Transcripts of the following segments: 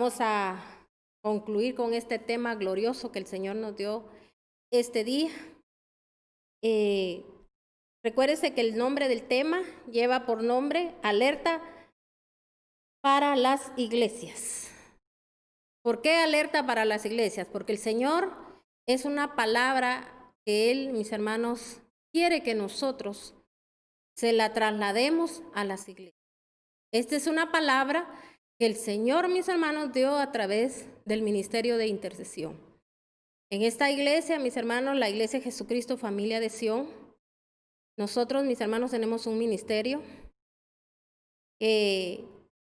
Vamos a concluir con este tema glorioso que el Señor nos dio este día. Recuérdese que el nombre del tema lleva por nombre alerta para las iglesias. ¿Por qué alerta para las iglesias? Porque el Señor es una palabra que Él, mis hermanos, quiere que nosotros se la traslademos a las iglesias. Esta es una palabra que el Señor, mis hermanos, dio a través del ministerio de intercesión. En esta iglesia, mis hermanos, la iglesia Jesucristo Familia de Sion, nosotros, mis hermanos, tenemos un ministerio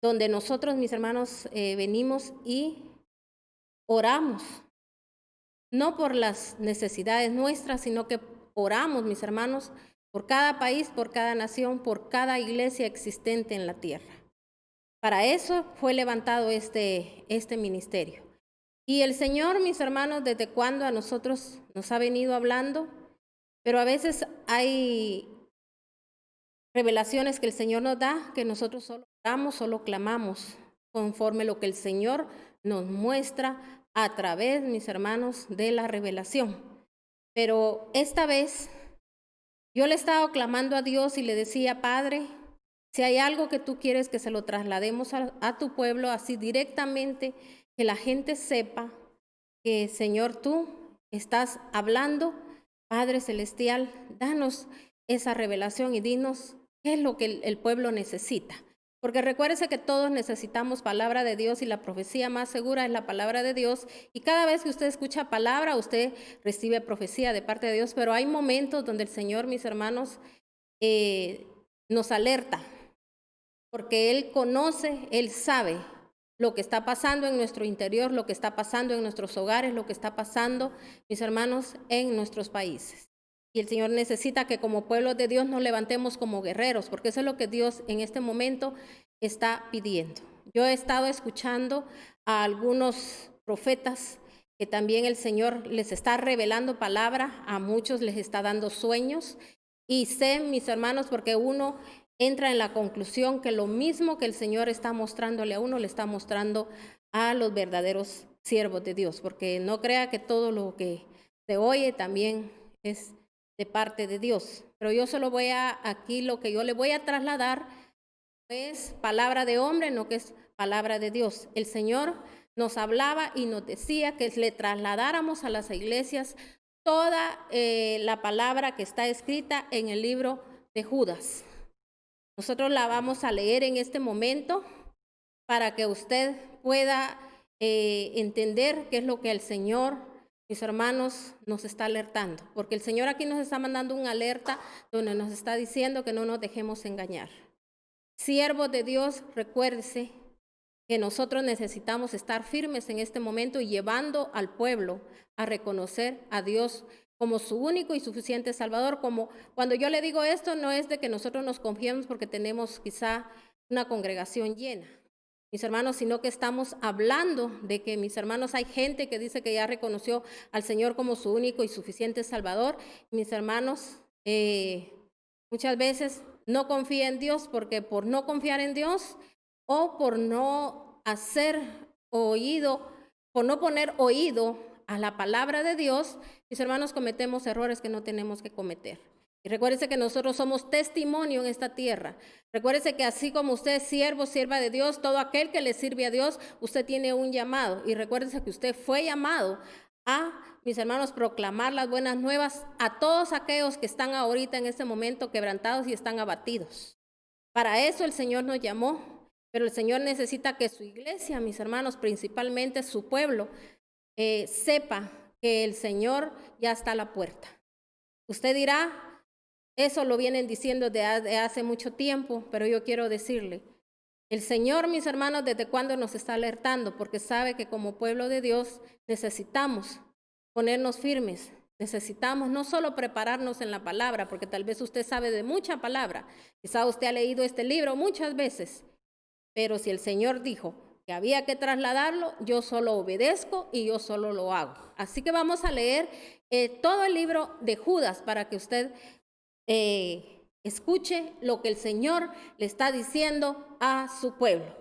donde nosotros, mis hermanos, venimos y oramos, no por las necesidades nuestras, sino que oramos, mis hermanos, por cada país, por cada nación, por cada iglesia existente en la tierra. Para eso fue levantado este ministerio. Y el Señor, mis hermanos, desde cuando a nosotros nos ha venido hablando, pero a veces hay revelaciones que el Señor nos da, que nosotros solo oramos, solo clamamos, conforme lo que el Señor nos muestra a través, mis hermanos, de la revelación. Pero esta vez yo le he estado clamando a Dios y le decía, Padre, si hay algo que tú quieres que se lo traslademos a tu pueblo, así directamente, que la gente sepa que, Señor, tú estás hablando, Padre Celestial, danos esa revelación y dinos qué es lo que el pueblo necesita. Porque recuérdese que todos necesitamos palabra de Dios y la profecía más segura es la palabra de Dios. Y cada vez que usted escucha palabra, usted recibe profecía de parte de Dios. Pero hay momentos donde el Señor, mis hermanos, nos alerta. Porque Él conoce, Él sabe lo que está pasando en nuestro interior, lo que está pasando en nuestros hogares, lo que está pasando, mis hermanos, en nuestros países. Y el Señor necesita que como pueblo de Dios nos levantemos como guerreros, porque eso es lo que Dios en este momento está pidiendo. Yo he estado escuchando a algunos profetas que también el Señor les está revelando palabra, a muchos les está dando sueños. Y sé, mis hermanos, porque uno entra en la conclusión que lo mismo que el Señor está mostrándole a uno, le está mostrando a los verdaderos siervos de Dios, porque no crea que todo lo que se oye también es de parte de Dios. Pero yo solo aquí lo que yo le voy a trasladar es palabra de hombre, no que es palabra de Dios. El Señor nos hablaba y nos decía que le trasladáramos a las iglesias toda la palabra que está escrita en el libro de Judas. Nosotros la vamos a leer en este momento para que usted pueda entender qué es lo que el Señor, mis hermanos, nos está alertando. Porque el Señor aquí nos está mandando una alerta donde nos está diciendo que no nos dejemos engañar. Siervos de Dios, recuérdese que nosotros necesitamos estar firmes en este momento y llevando al pueblo a reconocer a Dios como su único y suficiente Salvador. Como cuando yo le digo esto, no es de que nosotros nos confiemos porque tenemos quizá una congregación llena, mis hermanos, sino que estamos hablando de que, mis hermanos, hay gente que dice que ya reconoció al Señor como su único y suficiente Salvador. Mis hermanos, muchas veces no confía en Dios porque por no confiar en Dios o por no hacer oído, por no poner oído a la palabra de Dios, mis hermanos, cometemos errores que no tenemos que cometer. Y recuérdese que nosotros somos testimonio en esta tierra. Recuérdese que así como usted es siervo, sierva de Dios, todo aquel que le sirve a Dios, usted tiene un llamado. Y recuérdese que usted fue llamado a, mis hermanos, proclamar las buenas nuevas a todos aquellos que están ahorita en este momento quebrantados y están abatidos. Para eso el Señor nos llamó, pero el Señor necesita que su iglesia, mis hermanos, principalmente su pueblo, sepa que el Señor ya está a la puerta. Usted dirá, eso lo vienen diciendo de hace mucho tiempo, pero yo quiero decirle, el Señor, mis hermanos, ¿desde cuándo nos está alertando? Porque sabe que como pueblo de Dios necesitamos ponernos firmes, necesitamos no solo prepararnos en la palabra, porque tal vez usted sabe de mucha palabra, quizá usted ha leído este libro muchas veces, pero si el Señor dijo que había que trasladarlo, yo solo obedezco y yo solo lo hago. Así que vamos a leer todo el libro de Judas para que usted escuche lo que el Señor le está diciendo a su pueblo.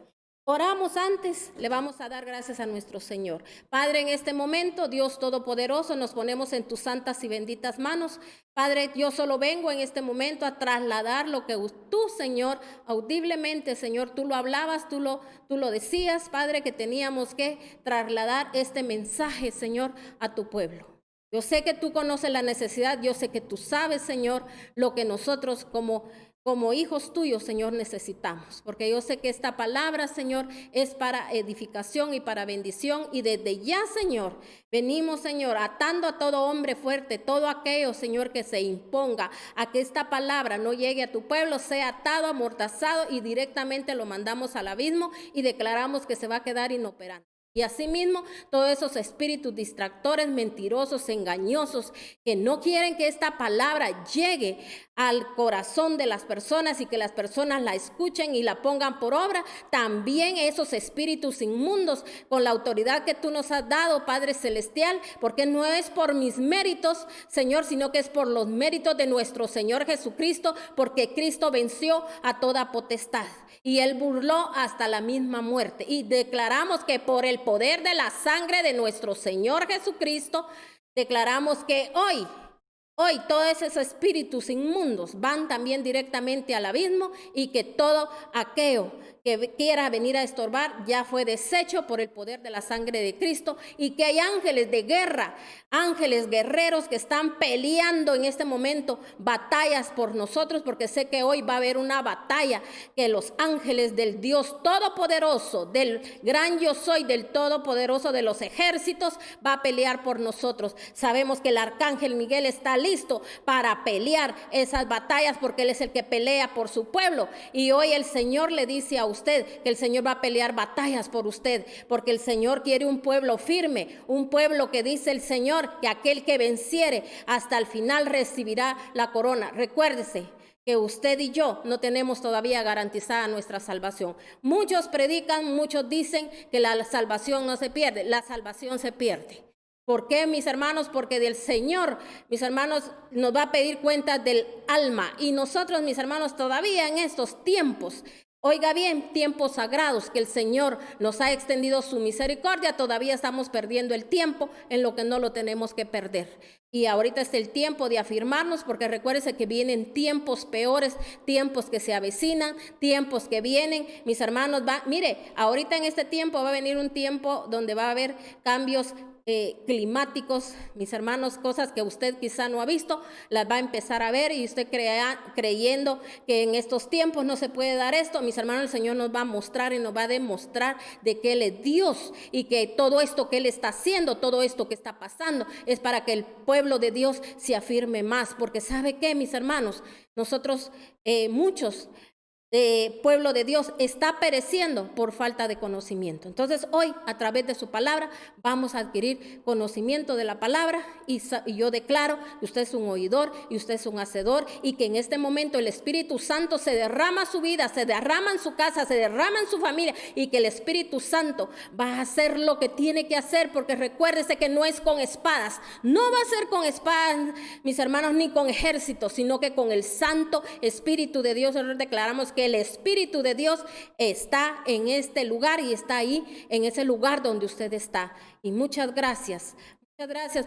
Oramos antes, le vamos a dar gracias a nuestro Señor. Padre, en este momento, Dios Todopoderoso, nos ponemos en tus santas y benditas manos. Padre, yo solo vengo en este momento a trasladar lo que tú, Señor, audiblemente, Señor, tú lo hablabas, tú lo decías, Padre, que teníamos que trasladar este mensaje, Señor, a tu pueblo. Yo sé que tú conoces la necesidad, yo sé que tú sabes, Señor, lo que nosotros como hijos tuyos, Señor, necesitamos. Porque yo sé que esta palabra, Señor, es para edificación y para bendición. Y desde ya, Señor, venimos, Señor, atando a todo hombre fuerte, todo aquello, Señor, que se imponga a que esta palabra no llegue a tu pueblo, sea atado, amordazado y directamente lo mandamos al abismo y declaramos que se va a quedar inoperante. Y asimismo, todos esos espíritus distractores, mentirosos, engañosos, que no quieren que esta palabra llegue al corazón de las personas y que las personas la escuchen y la pongan por obra, también esos espíritus inmundos, con la autoridad que tú nos has dado, Padre Celestial, porque no es por mis méritos, Señor, sino que es por los méritos de nuestro Señor Jesucristo, porque Cristo venció a toda potestad y Él burló hasta la misma muerte. Y declaramos que por el poder de la sangre de nuestro Señor Jesucristo, declaramos que hoy todos esos espíritus inmundos van también directamente al abismo y que todo aquello que quiera venir a estorbar ya fue deshecho por el poder de la sangre de Cristo, y que hay ángeles de guerra, ángeles guerreros que están peleando en este momento batallas por nosotros, porque sé que hoy va a haber una batalla que los ángeles del Dios Todopoderoso, del gran yo soy, del Todopoderoso de los ejércitos, va a pelear por nosotros. Sabemos que el arcángel Miguel está listo para pelear esas batallas porque él es el que pelea por su pueblo, y hoy el Señor le dice a usted que el Señor va a pelear batallas por usted, porque el Señor quiere un pueblo firme, un pueblo que dice el Señor que aquel que venciere hasta el final recibirá la corona. Recuérdese que usted y yo no tenemos todavía garantizada nuestra salvación. Muchos predican, muchos dicen que la salvación no se pierde, la salvación se pierde. ¿Por qué, mis hermanos? Porque del Señor, mis hermanos, nos va a pedir cuentas del alma, y nosotros, mis hermanos, todavía en estos tiempos, oiga bien, tiempos sagrados que el Señor nos ha extendido su misericordia, todavía estamos perdiendo el tiempo en lo que no lo tenemos que perder. Y ahorita es el tiempo de afirmarnos, porque recuérdese que vienen tiempos peores, tiempos que se avecinan, tiempos que vienen, mis hermanos. Mire, ahorita en este tiempo va a venir un tiempo donde va a haber cambios climáticos, mis hermanos, cosas que usted quizá no ha visto, las va a empezar a ver, y usted creyendo que en estos tiempos no se puede dar esto, mis hermanos, el Señor nos va a mostrar y nos va a demostrar de que Él es Dios, y que todo esto que Él está haciendo, todo esto que está pasando, es para que el pueblo de Dios se afirme más, porque ¿sabe qué, mis hermanos? Nosotros, muchos pueblo de Dios está pereciendo por falta de conocimiento. Entonces hoy, a través de su palabra, vamos a adquirir conocimiento de la palabra, y yo declaro que usted es un oidor y usted es un hacedor, y que en este momento el Espíritu Santo se derrama en su vida, se derrama en su casa, se derrama en su familia, y que el Espíritu Santo va a hacer lo que tiene que hacer, porque recuérdese que no es con espadas, no va a ser con espadas, mis hermanos, ni con ejércitos, sino que con el Santo Espíritu de Dios. Nosotros declaramos que el Espíritu de Dios está en este lugar, y está ahí en ese lugar donde usted está. Y muchas gracias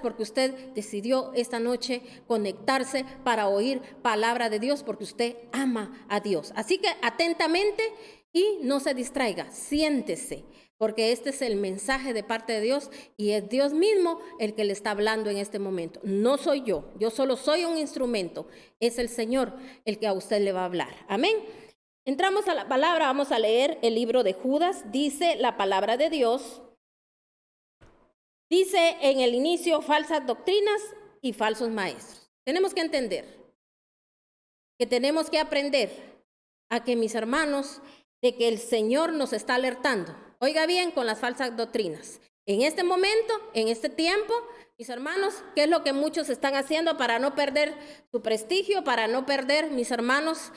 porque usted decidió esta noche conectarse para oír palabra de Dios, porque usted ama a Dios. Así que atentamente, y no se distraiga, siéntese, porque este es el mensaje de parte de Dios, y es Dios mismo el que le está hablando en este momento. No soy yo solo soy un instrumento, es el Señor el que a usted le va a hablar. Amén. Entramos a la palabra, vamos a leer el libro de Judas. Dice la palabra de Dios, dice en el inicio: falsas doctrinas y falsos maestros. Tenemos que entender, que tenemos que aprender a que, mis hermanos, de que el Señor nos está alertando. Oiga bien, con las falsas doctrinas. En este momento, en este tiempo, mis hermanos, ¿qué es lo que muchos están haciendo para no perder su prestigio, para no perder, mis hermanos,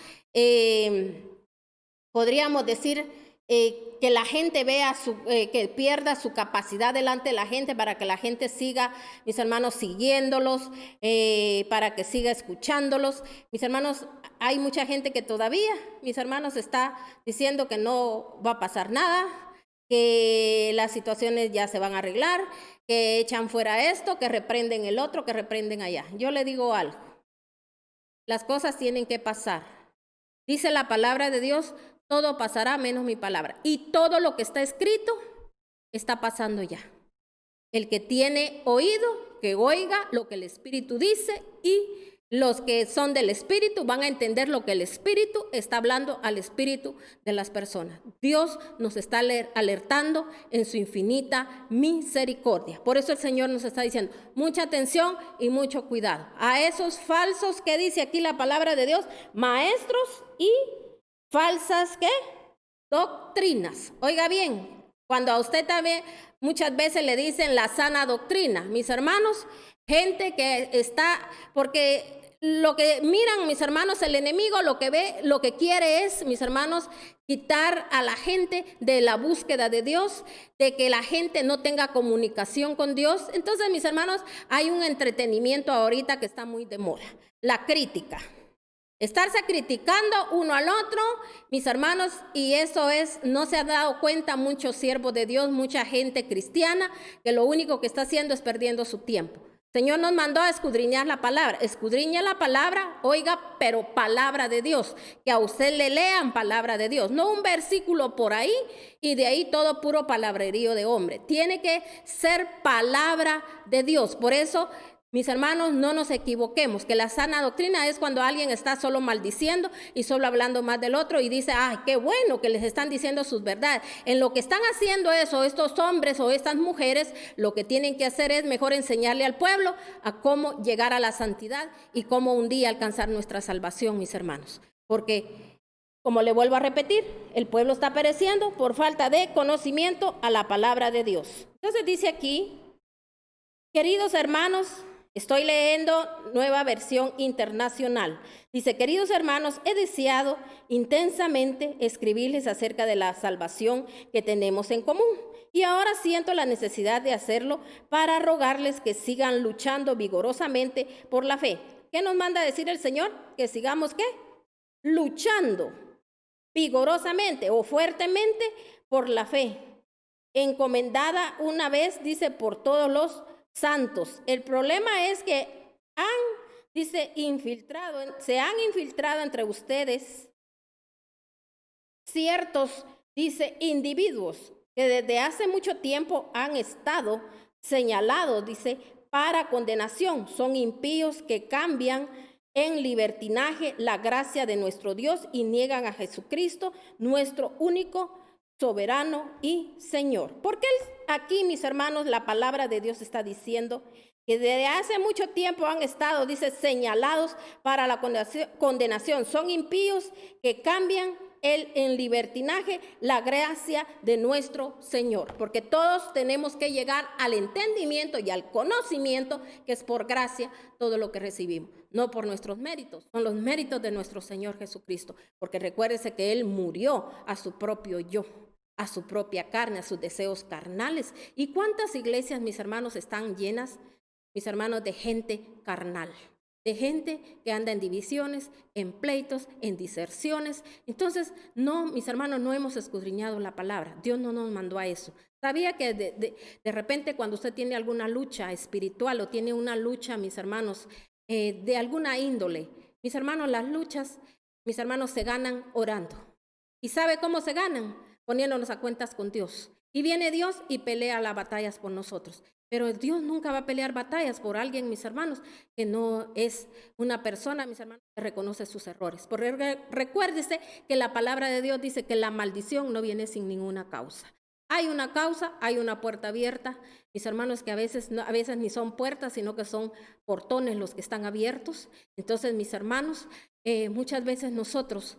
podríamos decir que la gente vea, que pierda su capacidad delante de la gente, para que la gente siga, mis hermanos, siguiéndolos, para que siga escuchándolos. Mis hermanos, hay mucha gente que todavía, mis hermanos, está diciendo que no va a pasar nada, que las situaciones ya se van a arreglar, que echan fuera esto, que reprenden el otro, que reprenden allá. Yo le digo algo, las cosas tienen que pasar. Dice la palabra de Dios, todo pasará menos mi palabra. Y todo lo que está escrito está pasando ya. El que tiene oído, que oiga lo que el Espíritu dice, y los que son del Espíritu van a entender lo que el Espíritu está hablando al Espíritu de las personas. Dios nos está alertando en su infinita misericordia. Por eso el Señor nos está diciendo, mucha atención y mucho cuidado a esos falsos que dice aquí la palabra de Dios, maestros y falsas, ¿qué? Doctrinas. Oiga bien, cuando a usted también muchas veces le dicen la sana doctrina, mis hermanos, gente que está, porque lo que miran, mis hermanos, el enemigo lo que ve, lo que quiere es, mis hermanos, quitar a la gente de la búsqueda de Dios, de que la gente no tenga comunicación con Dios. Entonces, mis hermanos, hay un entretenimiento ahorita que está muy de moda, la crítica. Estarse criticando uno al otro, mis hermanos, y eso es, no se ha dado cuenta muchos siervos de Dios, mucha gente cristiana, que lo único que está haciendo es perdiendo su tiempo. El Señor nos mandó a escudriñar la palabra. Escudriña la palabra, oiga, pero palabra de Dios. Que a usted le lean palabra de Dios. No un versículo por ahí y de ahí todo puro palabrerío de hombre. Tiene que ser palabra de Dios. Por eso, mis hermanos, no nos equivoquemos, que la sana doctrina es cuando alguien está solo maldiciendo y solo hablando más del otro y dice, ay, qué bueno que les están diciendo sus verdades. En lo que están haciendo eso, estos hombres o estas mujeres, lo que tienen que hacer es mejor enseñarle al pueblo a cómo llegar a la santidad y cómo un día alcanzar nuestra salvación, mis hermanos. Porque, como le vuelvo a repetir, el pueblo está pereciendo por falta de conocimiento a la palabra de Dios. Entonces dice aquí, queridos hermanos, estoy leyendo Nueva Versión Internacional. Dice, queridos hermanos, he deseado intensamente escribirles acerca de la salvación que tenemos en común. Y ahora siento la necesidad de hacerlo para rogarles que sigan luchando vigorosamente por la fe. ¿Qué nos manda a decir el Señor? Que sigamos, ¿qué? Luchando vigorosamente o fuertemente por la fe. Encomendada una vez, dice, por todos los santos. El problema es que se han infiltrado entre ustedes ciertos, dice, individuos que desde hace mucho tiempo han estado señalados, dice, para condenación. Son impíos que cambian en libertinaje la gracia de nuestro Dios y niegan a Jesucristo, nuestro único soberano y Señor. Porque aquí, mis hermanos, la palabra de Dios está diciendo que desde hace mucho tiempo han estado, dice, señalados para la condenación. Son impíos que cambian en libertinaje la gracia de nuestro Señor. Porque todos tenemos que llegar al entendimiento y al conocimiento que es por gracia todo lo que recibimos. No por nuestros méritos, son los méritos de nuestro Señor Jesucristo. Porque recuérdese que Él murió a su propio yo, a su propia carne, a sus deseos carnales. ¿Y cuántas iglesias, mis hermanos, están llenas, mis hermanos, de gente carnal? De gente que anda en divisiones, en pleitos, en diserciones. Entonces, no, mis hermanos, no hemos escudriñado la palabra. Dios no nos mandó a eso. ¿Sabía que de repente cuando usted tiene alguna lucha espiritual o tiene una lucha, mis hermanos, de alguna índole, mis hermanos, las luchas, mis hermanos, se ganan orando? ¿Y sabe cómo se ganan? Poniéndonos a cuentas con Dios. Y viene Dios y pelea las batallas por nosotros. Pero Dios nunca va a pelear batallas por alguien, mis hermanos, que no es una persona, mis hermanos, que reconoce sus errores. Porque recuérdese que la palabra de Dios dice que la maldición no viene sin ninguna causa. Hay una causa, hay una puerta abierta. Mis hermanos, que a veces ni son puertas, sino que son portones los que están abiertos. Entonces, mis hermanos, muchas veces nosotros,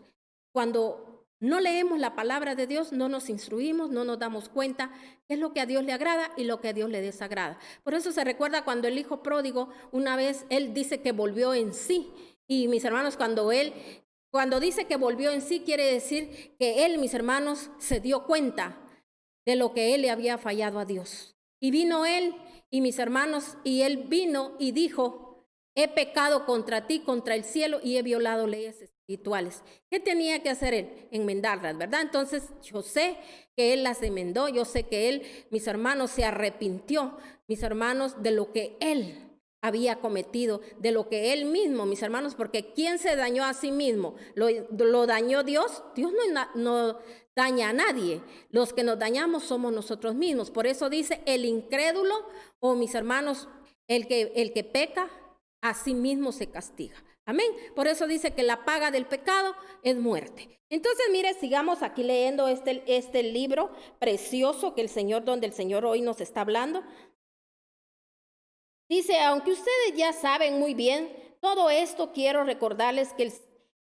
cuando no leemos la palabra de Dios, no nos instruimos, no nos damos cuenta qué es lo que a Dios le agrada y lo que a Dios le desagrada. Por eso se recuerda cuando el hijo pródigo, una vez él dice que volvió en sí. Y mis hermanos, cuando él Cuando dice que volvió en sí, quiere decir que él, mis hermanos, se dio cuenta de lo que él le había fallado a Dios. Y vino él y mis hermanos, y él vino y dijo: he pecado contra ti, contra el cielo, y he violado leyes espirituales. ¿Qué tenía que hacer él? Enmendarlas, ¿verdad? Entonces yo sé que él las enmendó, yo sé que él, mis hermanos, se arrepintió, mis hermanos, de lo que él había cometido, de lo que él mismo, mis hermanos, porque ¿quién se dañó a sí mismo? ¿Lo dañó Dios? Dios no daña a nadie. Los que nos dañamos somos nosotros mismos. Por eso dice el incrédulo, o mis hermanos, el que peca, a sí mismo se castiga. Amén. Por eso dice que la paga del pecado es muerte. Entonces, mire, sigamos aquí leyendo este libro precioso que donde el Señor hoy nos está hablando. Dice: aunque ustedes ya saben muy bien todo esto, quiero recordarles que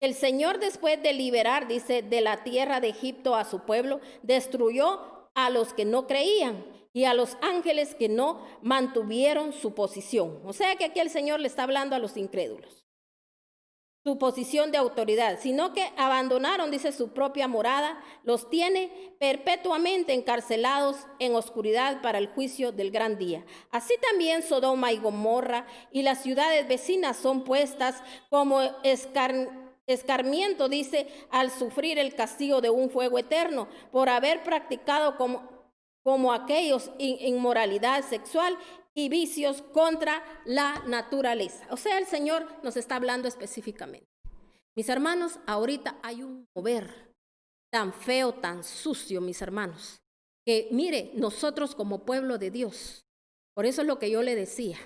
el Señor, después de liberar, dice, de la tierra de Egipto a su pueblo, destruyó a los que no creían y a los ángeles que no mantuvieron su posición. O sea que aquí el Señor le está hablando a los incrédulos, su posición de autoridad, sino que abandonaron, dice, su propia morada, los tiene perpetuamente encarcelados en oscuridad para el juicio del gran día. Así también Sodoma y Gomorra y las ciudades vecinas son puestas como escarmiento, dice, al sufrir el castigo de un fuego eterno, por haber practicado como aquellos inmoralidad sexual y vicios contra la naturaleza. O sea, el Señor nos está hablando específicamente. Mis hermanos, ahorita hay un mover tan feo, tan sucio, mis hermanos, que mire, nosotros como pueblo de Dios, por eso es lo que yo le decía,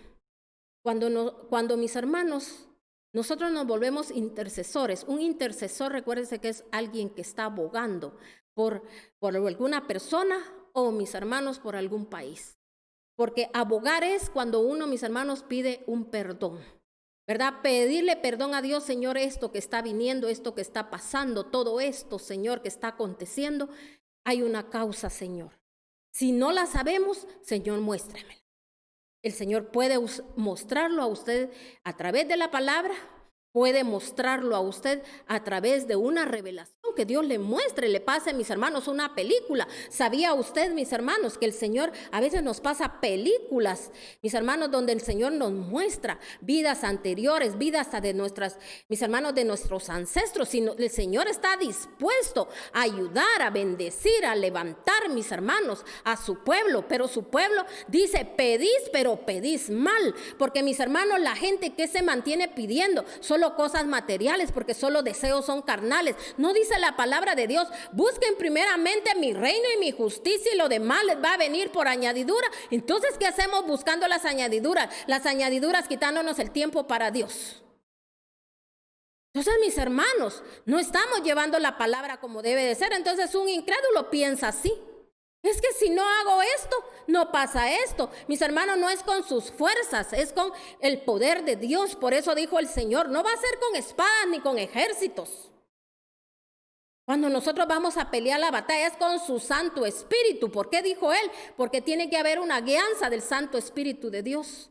cuando mis hermanos, nosotros nos volvemos intercesores. Un intercesor, recuérdense que es alguien que está abogando por alguna persona, o mis hermanos, por algún país. Porque abogar es cuando uno, mis hermanos, pide un perdón, ¿verdad? Pedirle perdón a Dios: Señor, esto que está viniendo, esto que está pasando, todo esto, Señor, que está aconteciendo, hay una causa, Señor. Si no la sabemos, Señor, muéstremela. El Señor puede mostrarlo a usted a través de la palabra, puede mostrarlo a usted a través de una revelación que Dios le muestre, le pase, mis hermanos, una película. ¿Sabía usted, mis hermanos, que el Señor a veces nos pasa películas, mis hermanos, donde el Señor nos muestra vidas anteriores, vidas hasta de mis hermanos, de nuestros ancestros? Si el Señor está dispuesto a ayudar, a bendecir, a levantar, mis hermanos, a su pueblo, pero su pueblo dice: pedís, pero pedís mal, porque, mis hermanos, la gente que se mantiene pidiendo solo cosas materiales, porque solo deseos son carnales. No dice la palabra de Dios: busquen primeramente mi reino y mi justicia, y lo demás les va a venir por añadidura. Entonces, ¿qué hacemos buscando las añadiduras? Las añadiduras quitándonos el tiempo para Dios. Entonces, mis hermanos, no estamos llevando la palabra como debe de ser. Entonces, un incrédulo piensa así: es que si no hago esto, no pasa esto. Mis hermanos, no es con sus fuerzas, es con el poder de Dios. Por eso dijo el Señor: no va a ser con espadas ni con ejércitos. Cuando nosotros vamos a pelear la batalla es con su Santo Espíritu. ¿Por qué dijo él? Porque tiene que haber una guianza del Santo Espíritu de Dios.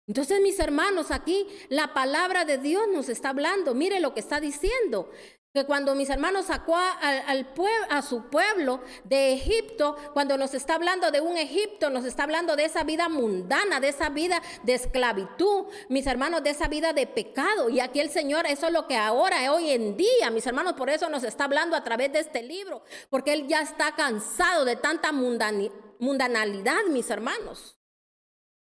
Entonces, mis hermanos, aquí la palabra de Dios nos está hablando. Mire lo que está diciendo: que cuando, mis hermanos, sacó a su pueblo de Egipto, cuando nos está hablando de un Egipto, nos está hablando de esa vida mundana, de esa vida de esclavitud, mis hermanos, de esa vida de pecado. Y aquí el Señor, eso es lo que ahora, hoy en día, mis hermanos, por eso nos está hablando a través de este libro, porque Él ya está cansado de tanta mundanalidad, mis hermanos.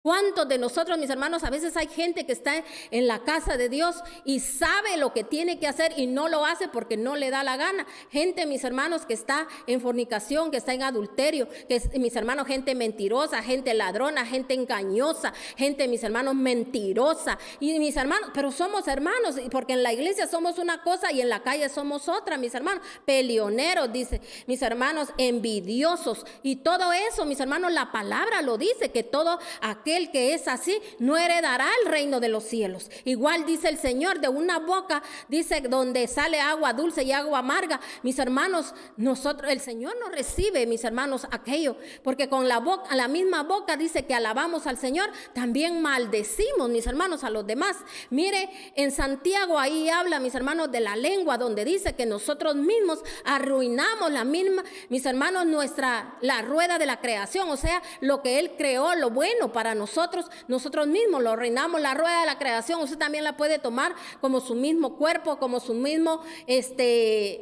¿Cuántos de nosotros, mis hermanos, a veces hay gente que está en la casa de Dios y sabe lo que tiene que hacer y no lo hace porque no le da la gana? Gente, mis hermanos, que está en fornicación, que está en adulterio, que es, mis hermanos, gente mentirosa, gente ladrona, gente engañosa, gente, mis hermanos, mentirosa. Y mis hermanos, pero somos hermanos, porque en la iglesia somos una cosa y en la calle somos otra, mis hermanos. Peleoneros, dice, mis hermanos, envidiosos. Y todo eso, mis hermanos, la palabra lo dice, que todo aquel aquel que es así no heredará el reino de los cielos. Igual dice el Señor, de una boca, dice, donde sale agua dulce y agua amarga. Mis hermanos, el Señor no recibe, mis hermanos, aquello, porque con la boca, a la misma boca dice que alabamos al Señor, también maldecimos, mis hermanos, a los demás. Mire, en Santiago ahí habla, mis hermanos, de la lengua, donde dice que nosotros mismos arruinamos la misma, mis hermanos, la rueda de la creación, o sea, lo que Él creó, lo bueno para nosotros mismos lo arruinamos, la rueda de la creación. Usted también la puede tomar como su mismo cuerpo, como su mismo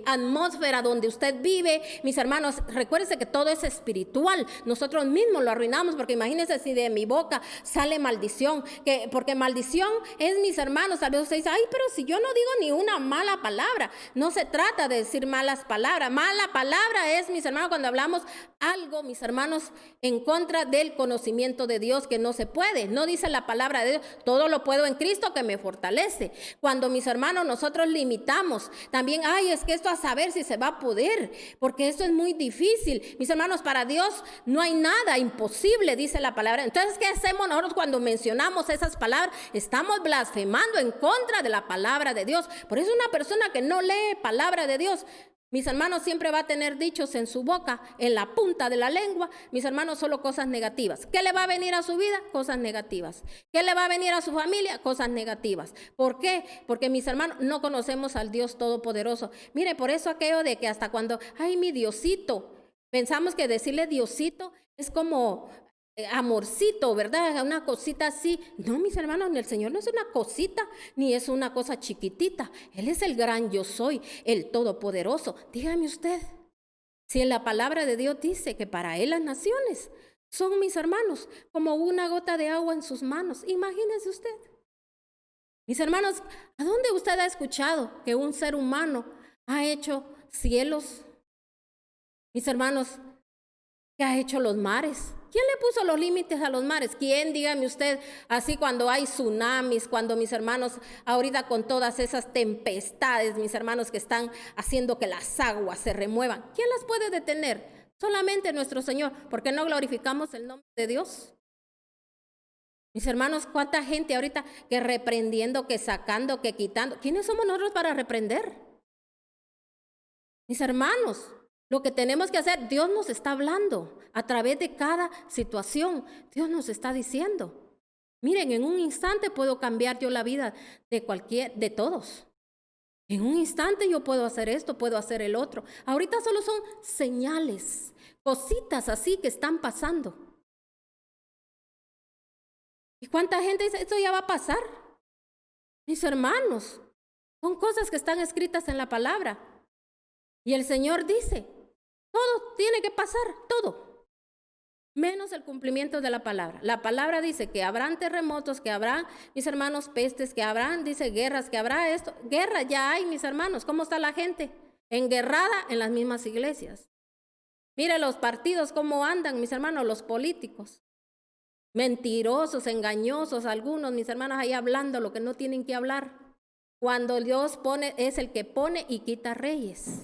atmósfera donde usted vive. Mis hermanos, recuérdense que todo es espiritual, nosotros mismos lo arruinamos, porque imagínense si de mi boca sale maldición, porque maldición es, mis hermanos, tal vez usted dice, ay, pero si yo no digo ni una mala palabra. No se trata de decir malas palabras. Mala palabra es, mis hermanos, cuando hablamos algo, mis hermanos, en contra del conocimiento de Dios, que no se puede. No dice la palabra de Dios, todo lo puedo en Cristo que me fortalece. Cuando, mis hermanos, nosotros limitamos también, ay, es que esto a saber si se va a poder, porque esto es muy difícil. Mis hermanos, para Dios no hay nada imposible, dice la palabra. Entonces, ¿qué hacemos nosotros cuando mencionamos esas palabras? Estamos blasfemando en contra de la palabra de Dios. Por eso una persona que no lee palabra de Dios, mis hermanos, siempre va a tener dichos en su boca, en la punta de la lengua. Mis hermanos, solo cosas negativas. ¿Qué le va a venir a su vida? Cosas negativas. ¿Qué le va a venir a su familia? Cosas negativas. ¿Por qué? Porque, mis hermanos, no conocemos al Dios Todopoderoso. Mire, por eso aquello de que hasta cuando, ay, mi Diosito, pensamos que decirle Diosito es como amorcito, ¿verdad? Una cosita así. No, mis hermanos, el Señor no es una cosita, ni es una cosa chiquitita. Él es el gran yo soy, el todopoderoso. Dígame usted, si en la palabra de Dios dice que para Él las naciones son, mis hermanos, como una gota de agua en sus manos. Imagínese usted. Mis hermanos, ¿a dónde usted ha escuchado que un ser humano ha hecho cielos? Mis hermanos, ¿qué ha hecho los mares? ¿Quién le puso los límites a los mares? ¿Quién? Dígame usted, así cuando hay tsunamis, cuando, mis hermanos, ahorita con todas esas tempestades, mis hermanos, que están haciendo que las aguas se remuevan, ¿quién las puede detener? Solamente nuestro Señor. ¿Por qué no glorificamos el nombre de Dios? Mis hermanos, ¿cuánta gente ahorita que reprendiendo, que sacando, que quitando? ¿Quiénes somos nosotros para reprender? Mis hermanos, lo que tenemos que hacer, Dios nos está hablando a través de cada situación. Dios nos está diciendo, miren, en un instante puedo cambiar yo la vida de todos. En un instante yo puedo hacer esto, puedo hacer el otro. Ahorita solo son señales, cositas así que están pasando. ¿Y cuánta gente dice, esto ya va a pasar? Mis hermanos, son cosas que están escritas en la palabra. Y el Señor dice, todo tiene que pasar, todo, menos el cumplimiento de la palabra. La palabra dice que habrán terremotos, que habrán, mis hermanos, pestes, que habrán, dice, guerras, que habrá esto. Guerra ya hay, mis hermanos. ¿Cómo está la gente? Enguerrada en las mismas iglesias. Mire los partidos cómo andan, mis hermanos, los políticos. Mentirosos, engañosos, algunos, mis hermanos, ahí hablando lo que no tienen que hablar. Cuando Dios pone, es el que pone y quita reyes.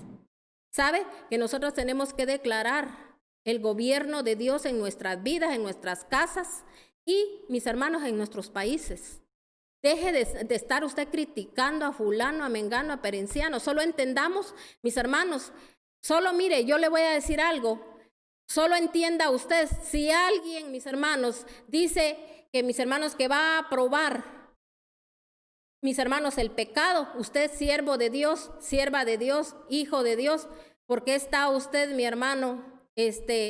¿Sabe? Que nosotros tenemos que declarar el gobierno de Dios en nuestras vidas, en nuestras casas y, mis hermanos, en nuestros países. Deje de estar usted criticando a fulano, a mengano, a perenciano. Solo entendamos, mis hermanos, solo mire, yo le voy a decir algo. Solo entienda usted, si alguien, mis hermanos, dice que, mis hermanos, que va a aprobar, mis hermanos, el pecado, usted siervo de Dios, sierva de Dios, hijo de Dios, ¿por qué está usted, mi hermano,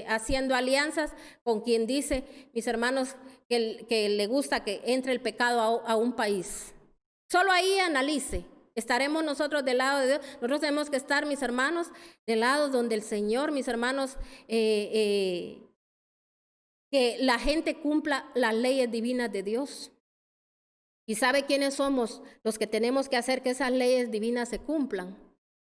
haciendo alianzas con quien dice, mis hermanos, que le gusta que entre el pecado a un país? Solo ahí analice. ¿Estaremos nosotros del lado de Dios? Nosotros tenemos que estar, mis hermanos, del lado donde el Señor, mis hermanos, que la gente cumpla las leyes divinas de Dios. ¿Y sabe quiénes somos los que tenemos que hacer que esas leyes divinas se cumplan?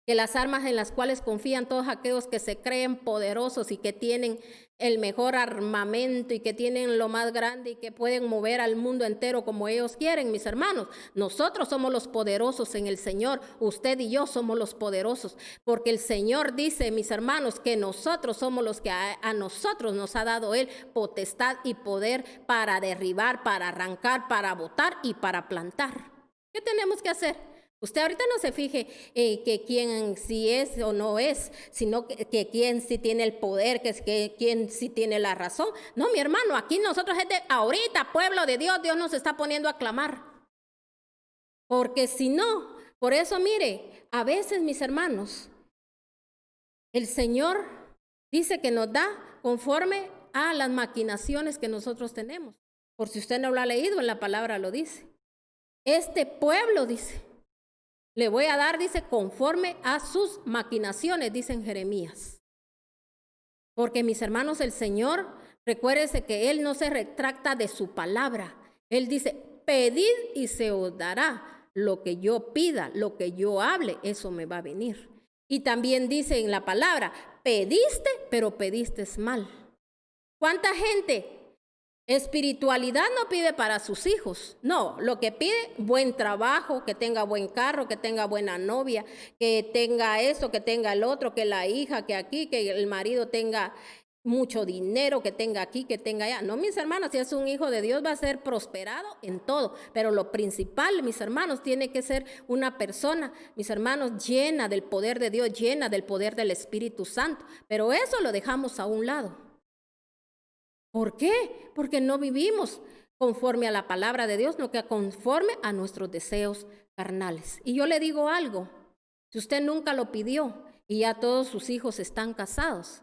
que las armas en las cuales confían todos aquellos que se creen poderosos y que tienen el mejor armamento y que tienen lo más grande y que pueden mover al mundo entero como ellos quieren, mis hermanos. Nosotros somos los poderosos en el Señor. Usted y yo somos los poderosos, porque el Señor dice, mis hermanos, que nosotros somos los que a nosotros nos ha dado Él potestad y poder para derribar, para arrancar, para botar y para plantar. ¿Qué tenemos que hacer? Usted ahorita no se fije que quién sí es o no es, sino que quién sí tiene el poder, que quién sí tiene la razón. No, mi hermano, aquí nosotros ahorita, pueblo de Dios, Dios nos está poniendo a clamar. Porque si no, por eso mire, a veces, mis hermanos, el Señor dice que nos da conforme a las maquinaciones que nosotros tenemos. Por si usted no lo ha leído, en la palabra lo dice. Este pueblo, dice, le voy a dar, dice, conforme a sus maquinaciones, dice en Jeremías. Porque, mis hermanos, el Señor, recuérdese que Él no se retracta de su palabra. Él dice, pedid y se os dará. Lo que yo pida, lo que yo hable, eso me va a venir. Y también dice en la palabra, pediste, pero pediste mal. ¿Cuánta gente? Espiritualidad no pide para sus hijos, no, lo que pide, buen trabajo, que tenga buen carro, que tenga buena novia, que tenga eso, que tenga el otro, que la hija, que aquí, que el marido tenga mucho dinero, que tenga aquí, que tenga allá. No, mis hermanos, si es un hijo de Dios va a ser prosperado en todo, pero lo principal, mis hermanos, tiene que ser una persona, mis hermanos, llena del poder de Dios, llena del poder del Espíritu Santo, pero eso lo dejamos a un lado. ¿Por qué? Porque no vivimos conforme a la palabra de Dios, no que conforme a nuestros deseos carnales. Y yo le digo algo, si usted nunca lo pidió y ya todos sus hijos están casados,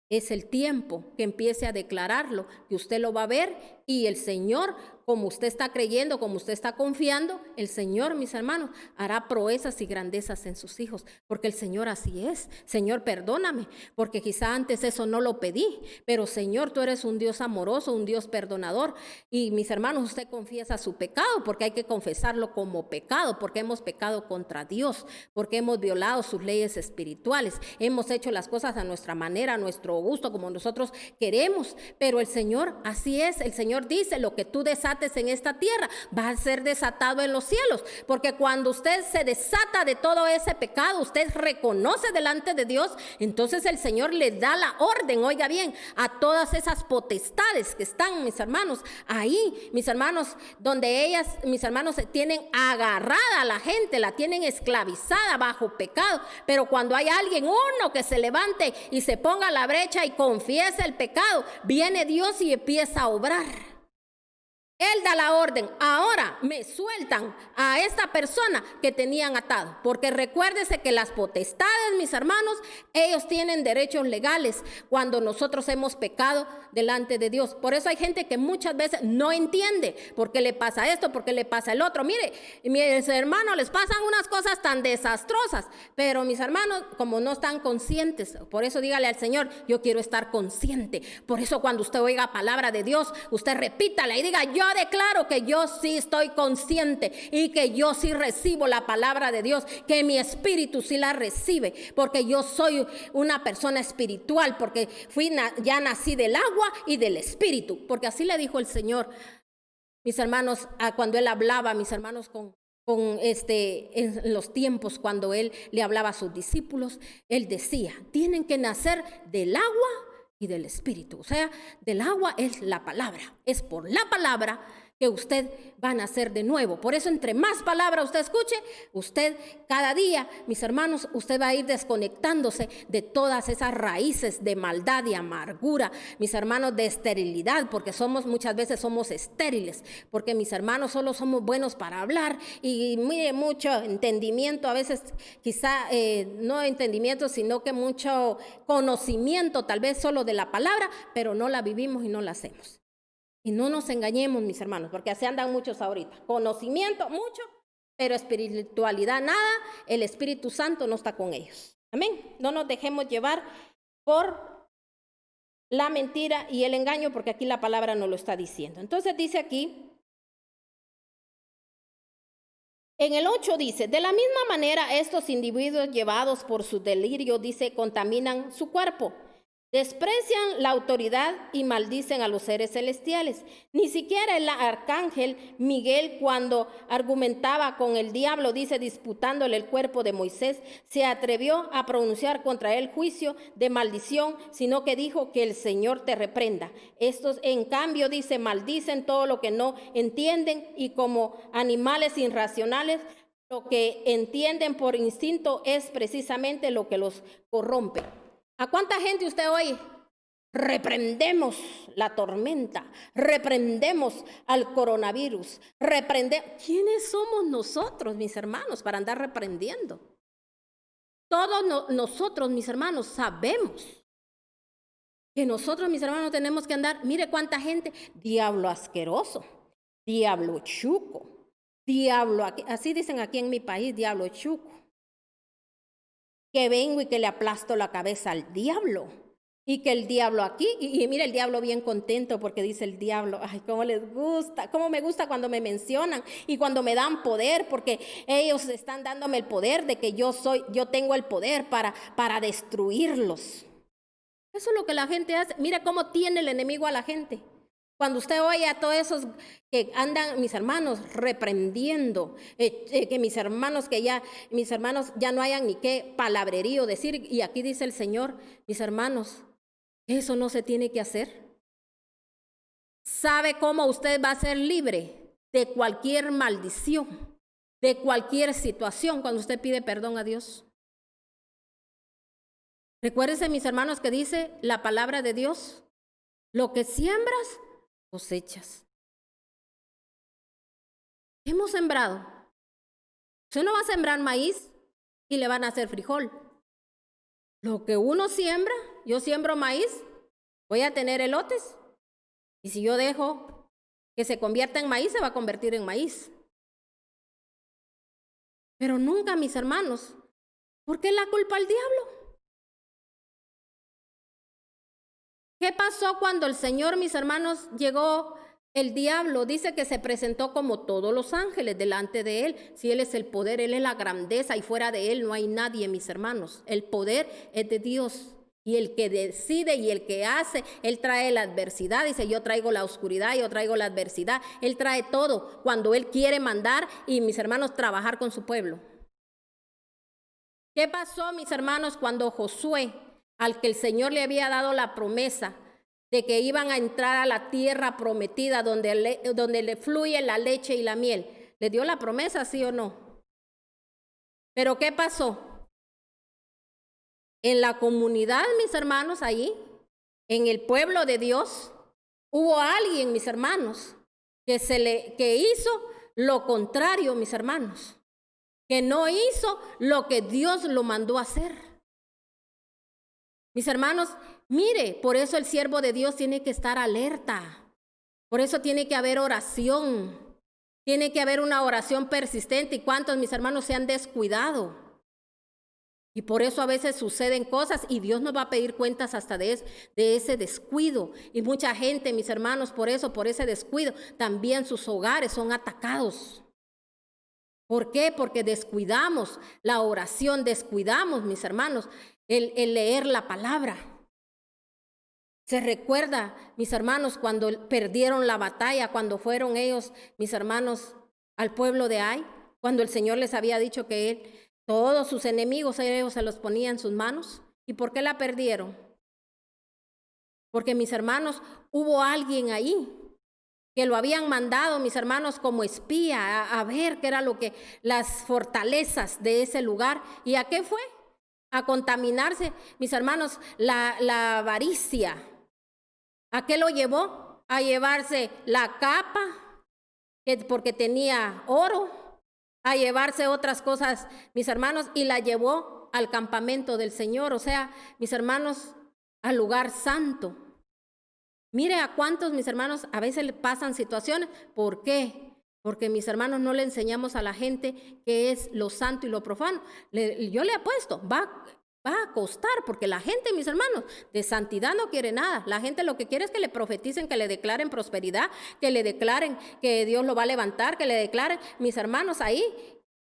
es el tiempo que empiece a declararlo, que usted lo va a ver y el Señor, como usted está creyendo, como usted está confiando, el Señor, mis hermanos, hará proezas y grandezas en sus hijos, porque el Señor así es. Señor, perdóname, porque quizá antes eso no lo pedí, pero Señor, tú eres un Dios amoroso, un Dios perdonador. Y mis hermanos, usted confiesa su pecado, porque hay que confesarlo como pecado, porque hemos pecado contra Dios, porque hemos violado sus leyes espirituales, hemos hecho las cosas a nuestra manera, a nuestro gusto, como nosotros queremos, pero el Señor así es. El Señor dice, lo que tú desates en esta tierra va a ser desatado en los cielos, porque cuando usted se desata de todo ese pecado, usted reconoce delante de Dios, entonces el Señor le da la orden, oiga bien, a todas esas potestades que están, mis hermanos, ahí, mis hermanos, donde ellas, mis hermanos, tienen agarrada a la gente, la tienen esclavizada bajo pecado, pero cuando hay alguien, uno que se levante y se ponga a la brecha y confiesa el pecado, viene Dios y empieza a obrar. Él da la orden, ahora me sueltan a esta persona que tenían atado, porque recuérdese que las potestades, mis hermanos, ellos tienen derechos legales cuando nosotros hemos pecado delante de Dios. Por eso hay gente que muchas veces no entiende por qué le pasa esto, por qué le pasa el otro. Mire, mis hermanos, les pasan unas cosas tan desastrosas, pero mis hermanos, como no están conscientes, por eso dígale al Señor, yo quiero estar consciente. Por eso cuando usted oiga palabra de Dios, usted repítala y diga, yo declaro que yo sí estoy consciente y que yo sí recibo la palabra de Dios, que mi espíritu sí la recibe, porque yo soy una persona espiritual, porque ya nací del agua y del espíritu, porque así le dijo el Señor, mis hermanos, cuando Él hablaba, mis hermanos, en los tiempos cuando Él le hablaba a sus discípulos, Él decía, tienen que nacer del agua y del espíritu. O sea, del agua es la palabra, es por la palabra que usted va a nacer de nuevo. Por eso, entre más palabra usted escuche, usted cada día, mis hermanos, usted va a ir desconectándose de todas esas raíces de maldad y amargura, mis hermanos, de esterilidad, porque muchas veces somos estériles, porque mis hermanos solo somos buenos para hablar y mire, mucho entendimiento, a veces quizá no entendimiento, sino que mucho conocimiento, tal vez solo de la palabra, pero no la vivimos y no la hacemos. Y no nos engañemos, mis hermanos, porque así andan muchos ahorita. Conocimiento, mucho, pero espiritualidad, nada. El Espíritu Santo no está con ellos. Amén. No nos dejemos llevar por la mentira y el engaño, porque aquí la palabra nos lo está diciendo. Entonces dice aquí, En el 8 dice, de la misma manera estos individuos llevados por su delirio, dice, contaminan su cuerpo. Desprecian la autoridad y maldicen a los seres celestiales. Ni siquiera el arcángel Miguel, cuando argumentaba con el diablo, dice, disputándole el cuerpo de Moisés, se atrevió a pronunciar contra él juicio de maldición, sino que dijo que el Señor te reprenda. Estos, en cambio, dice, maldicen todo lo que no entienden y como animales irracionales, lo que entienden por instinto es precisamente lo que los corrompe. ¿A cuánta gente usted hoy reprendemos la tormenta, reprendemos al coronavirus, ¿Quiénes somos nosotros, mis hermanos, para andar reprendiendo? Todos nosotros, mis hermanos, sabemos que nosotros, mis hermanos, tenemos que andar, mire cuánta gente, diablo asqueroso, diablo chuco, diablo, así dicen aquí en mi país, diablo chuco. Que vengo y que le aplasto la cabeza al diablo. Y que el diablo aquí, y mira el diablo bien contento porque dice el diablo, ay, cómo les gusta, cómo me gusta cuando me mencionan y cuando me dan poder, porque ellos están dándome el poder de que yo tengo el poder para destruirlos. Eso es lo que la gente hace. Mira cómo tiene el enemigo a la gente. Cuando usted oye a todos esos que andan, mis hermanos, reprendiendo, que mis hermanos ya no hayan ni qué palabrerío decir, y aquí dice el Señor, mis hermanos, eso no se tiene que hacer. ¿Sabe cómo usted va a ser libre de cualquier maldición, de cualquier situación cuando usted pide perdón a Dios? Recuérdense, mis hermanos, que dice la palabra de Dios, lo que siembras, cosechas. ¿Qué hemos sembrado? Usted no va a sembrar maíz y le van a hacer frijol. Lo que uno siembra, yo siembro maíz, voy a tener elotes. Y si yo dejo que se convierta en maíz, se va a convertir en maíz. Pero nunca, mis hermanos, ¿por qué la culpa al diablo? ¿Qué pasó cuando el Señor, mis hermanos, llegó el diablo? Dice que se presentó como todos los ángeles delante de él. Si él es el poder, él es la grandeza y fuera de él no hay nadie, mis hermanos. El poder es de Dios y el que decide y el que hace, él trae la adversidad. Dice, yo traigo la oscuridad, yo traigo la adversidad. Él trae todo cuando él quiere mandar y, mis hermanos, trabajar con su pueblo. ¿Qué pasó, mis hermanos, cuando Josué, al que el Señor le había dado la promesa de que iban a entrar a la tierra prometida donde le fluye la leche y la miel? ¿Le dio la promesa, sí o no? ¿Pero qué pasó? En la comunidad, mis hermanos, ahí, en el pueblo de Dios, hubo alguien, mis hermanos, que hizo lo contrario, mis hermanos, que no hizo lo que Dios lo mandó a hacer. Mis hermanos, mire, por eso el siervo de Dios tiene que estar alerta. Por eso tiene que haber oración. Tiene que haber una oración persistente. ¿Y cuántos, mis hermanos, se han descuidado? Y por eso a veces suceden cosas y Dios nos va a pedir cuentas hasta de ese descuido. Y mucha gente, mis hermanos, por ese descuido, también sus hogares son atacados. ¿Por qué? Porque descuidamos la oración, descuidamos, mis hermanos, el leer la palabra. Se recuerda, mis hermanos, cuando perdieron la batalla, cuando fueron ellos, mis hermanos, al pueblo de Ai, cuando el Señor les había dicho que todos sus enemigos ellos se los ponía en sus manos. ¿Y por qué la perdieron? Porque, mis hermanos, hubo alguien ahí que lo habían mandado, mis hermanos, como espía a ver qué era las fortalezas de ese lugar. ¿Y a qué fue? A contaminarse, mis hermanos, la avaricia. ¿A qué lo llevó? A llevarse la capa, porque tenía oro, a llevarse otras cosas, mis hermanos, y la llevó al campamento del Señor, o sea, mis hermanos, al lugar santo. Mire a cuántos, mis hermanos, a veces le pasan situaciones. ¿Por qué? Porque, mis hermanos, no le enseñamos a la gente qué es lo santo y lo profano. Yo le apuesto, va a costar, porque la gente, mis hermanos, de santidad no quiere nada. La gente lo que quiere es que le profeticen, que le declaren prosperidad, que le declaren que Dios lo va a levantar, que le declaren, mis hermanos, ahí.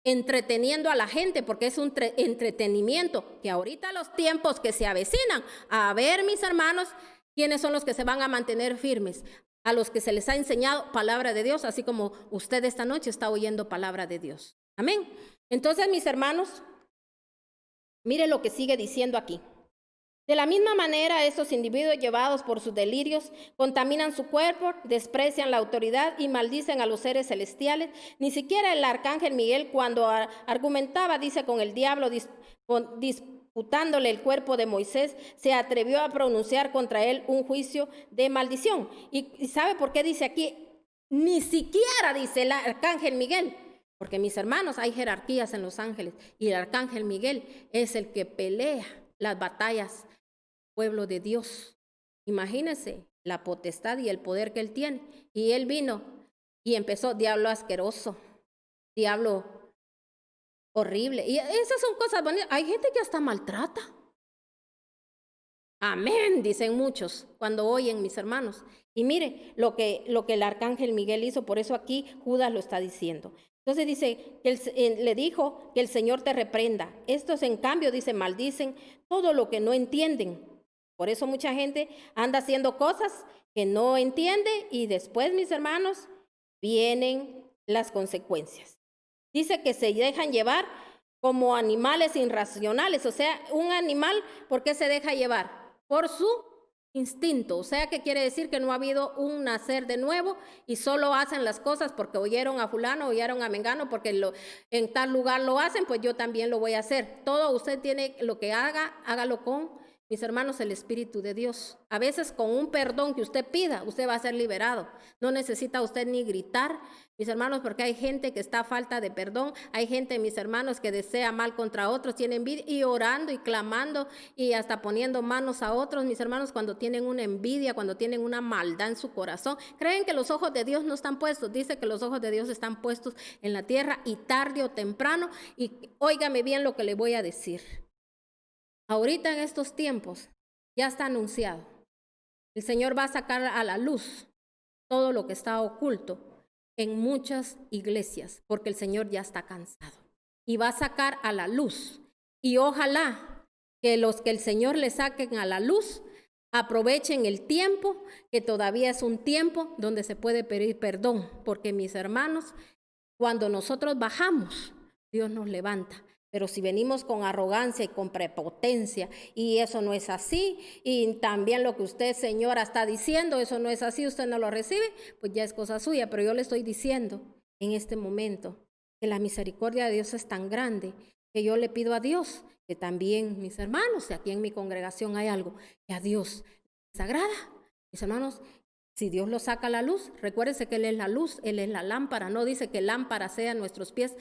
entreteniendo a la gente, porque es un entretenimiento, que ahorita los tiempos que se avecinan, a ver, mis hermanos, quiénes son los que se van a mantener firmes, a los que se les ha enseñado palabra de Dios, así como usted esta noche está oyendo palabra de Dios. Amén. Entonces, mis hermanos, mire lo que sigue diciendo aquí. De la misma manera, esos individuos llevados por sus delirios contaminan su cuerpo, desprecian la autoridad y maldicen a los seres celestiales. Ni siquiera el arcángel Miguel, cuando argumentaba, dice, con el diablo, disputándole el cuerpo de Moisés, se atrevió a pronunciar contra él un juicio de maldición. ¿Y sabe por qué dice aquí? Ni siquiera dice el arcángel Miguel. Porque, mis hermanos, hay jerarquías en los ángeles y el arcángel Miguel es el que pelea las batallas pueblo de Dios. Imagínense la potestad y el poder que él tiene. Y él vino y empezó, diablo asqueroso, diablo horrible. Y esas son cosas bonitas. Hay gente que hasta maltrata. Amén, dicen muchos cuando oyen, mis hermanos. Y mire lo que el arcángel Miguel hizo, por eso aquí Judas lo está diciendo. Entonces dice, que le dijo que el Señor te reprenda. Estos en cambio, dice, maldicen todo lo que no entienden. Por eso mucha gente anda haciendo cosas que no entiende y después, mis hermanos, vienen las consecuencias. Dice que se dejan llevar como animales irracionales. O sea, un animal, ¿por qué se deja llevar? Por su instinto. O sea, que quiere decir que no ha habido un nacer de nuevo y solo hacen las cosas porque oyeron a fulano, oyeron a mengano, porque en tal lugar lo hacen, pues yo también lo voy a hacer. Todo usted tiene lo que haga, hágalo con, mis hermanos, el Espíritu de Dios. A veces con un perdón que usted pida, usted va a ser liberado. No necesita usted ni gritar, mis hermanos, porque hay gente que está a falta de perdón. Hay gente, mis hermanos, que desea mal contra otros, tiene envidia y orando y clamando y hasta poniendo manos a otros, mis hermanos, cuando tienen una envidia, cuando tienen una maldad en su corazón. Creen que los ojos de Dios no están puestos. Dice que los ojos de Dios están puestos en la tierra y tarde o temprano. Y óigame bien lo que le voy a decir. Ahorita en estos tiempos ya está anunciado. El Señor va a sacar a la luz todo lo que está oculto en muchas iglesias, porque el Señor ya está cansado. Y va a sacar a la luz. Y ojalá que los que el Señor le saquen a la luz aprovechen el tiempo, que todavía es un tiempo donde se puede pedir perdón, porque mis hermanos, cuando nosotros bajamos, Dios nos levanta. Pero si venimos con arrogancia y con prepotencia, y eso no es así, y también lo que usted, señora, está diciendo, eso no es así, usted no lo recibe, pues ya es cosa suya. Pero yo le estoy diciendo en este momento que la misericordia de Dios es tan grande que yo le pido a Dios que también, mis hermanos, si aquí en mi congregación hay algo que a Dios les agrada, mis hermanos, si Dios lo saca a la luz, recuérdese que Él es la luz, Él es la lámpara. No dice que lámpara sea nuestros pies,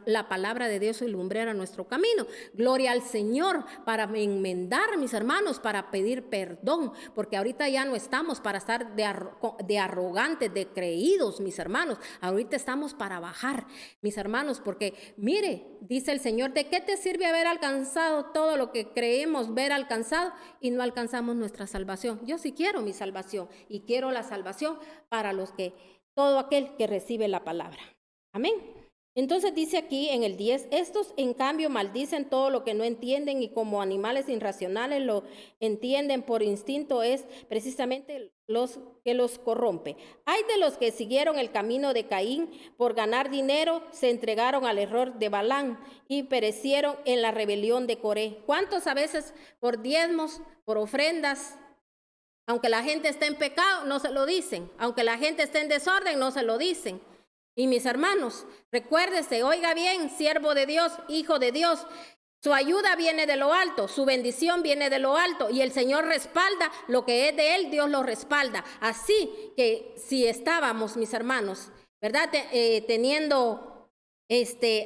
la palabra de Dios y lumbrera nuestro camino. Gloria al Señor para enmendar, mis hermanos, para pedir perdón, porque ahorita ya no estamos para estar de arrogantes, de creídos, mis hermanos. Ahorita estamos para bajar, mis hermanos, porque mire, dice el Señor, ¿de qué te sirve haber alcanzado todo lo que creemos ver alcanzado y no alcanzamos nuestra salvación? Yo sí quiero mi salvación y quiero la salvación para todo aquel que recibe la palabra. Amén. Entonces dice aquí en el 10, estos en cambio maldicen todo lo que no entienden y como animales irracionales lo entienden por instinto, es precisamente los que los corrompe. Hay de los que siguieron el camino de Caín, por ganar dinero se entregaron al error de Balán y perecieron en la rebelión de Coré. ¿Cuántos a veces por diezmos, por ofrendas, aunque la gente esté en pecado, no se lo dicen? Aunque la gente esté en desorden, no se lo dicen. Y mis hermanos, recuérdese, oiga bien, siervo de Dios, hijo de Dios, su ayuda viene de lo alto, su bendición viene de lo alto y el Señor respalda lo que es de Él, Dios lo respalda. Así que si estábamos, mis hermanos, ¿verdad? Teniendo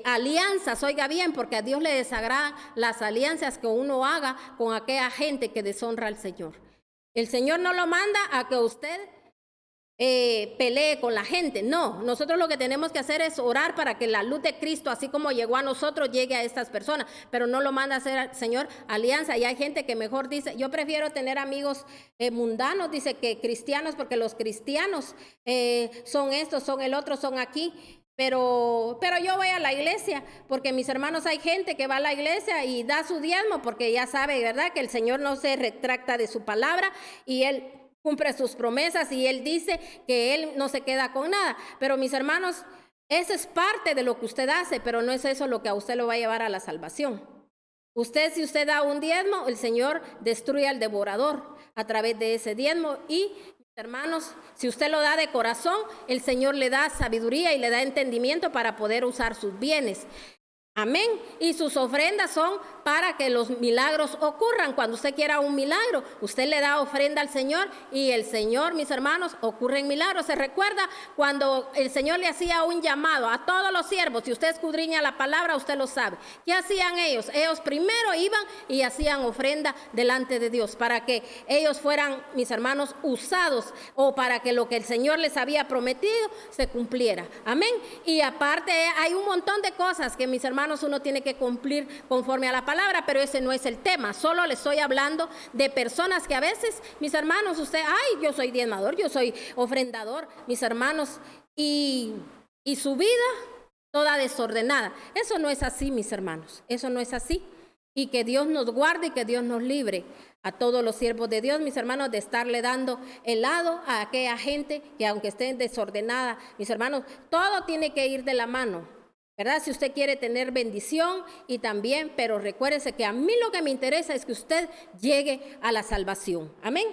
alianzas, oiga bien, porque a Dios le desagradan las alianzas que uno haga con aquella gente que deshonra al Señor. El Señor no lo manda a que usted pelee con la gente. No, nosotros lo que tenemos que hacer es orar para que la luz de Cristo, así como llegó a nosotros, llegue a estas personas, pero no lo manda a hacer al Señor alianza. Y hay gente que mejor dice, yo prefiero tener amigos mundanos, dice, que cristianos, porque los cristianos son estos, son el otro, son aquí. pero yo voy a la iglesia, porque mis hermanos, hay gente que va a la iglesia y da su diezmo, porque ya sabe, ¿verdad?, que el Señor no se retracta de su palabra y Él cumple sus promesas y Él dice que Él no se queda con nada. Pero mis hermanos, eso es parte de lo que usted hace, pero no es eso lo que a usted lo va a llevar a la salvación. Usted, si usted da un diezmo, el Señor destruye al devorador a través de ese diezmo. Y hermanos, si usted lo da de corazón, el Señor le da sabiduría y le da entendimiento para poder usar sus bienes. Amén. Y sus ofrendas son para que los milagros ocurran. Cuando usted quiera un milagro, usted le da ofrenda al Señor y el Señor, mis hermanos, ocurren milagros. Se recuerda cuando el Señor le hacía un llamado a todos los siervos. Si usted escudriña la palabra, usted lo sabe. ¿Qué hacían ellos? Ellos primero iban y hacían ofrenda delante de Dios para que ellos fueran, mis hermanos, usados, o para que lo que el Señor les había prometido se cumpliera. Amén. Y aparte hay un montón de cosas que, mis hermanos, uno tiene que cumplir conforme a la palabra, pero ese no es el tema. Solo le estoy hablando de personas que a veces, mis hermanos, usted, ay, yo soy diezmador, yo soy ofrendador, mis hermanos, y su vida toda desordenada. Eso no es así, mis hermanos, eso no es así. Y que Dios nos guarde y que Dios nos libre a todos los siervos de Dios, mis hermanos, de estarle dando helado a aquella gente que, aunque esté desordenada, mis hermanos, todo tiene que ir de la mano, ¿verdad? Si usted quiere tener bendición y también, pero recuérdese que a mí lo que me interesa es que usted llegue a la salvación. Amén.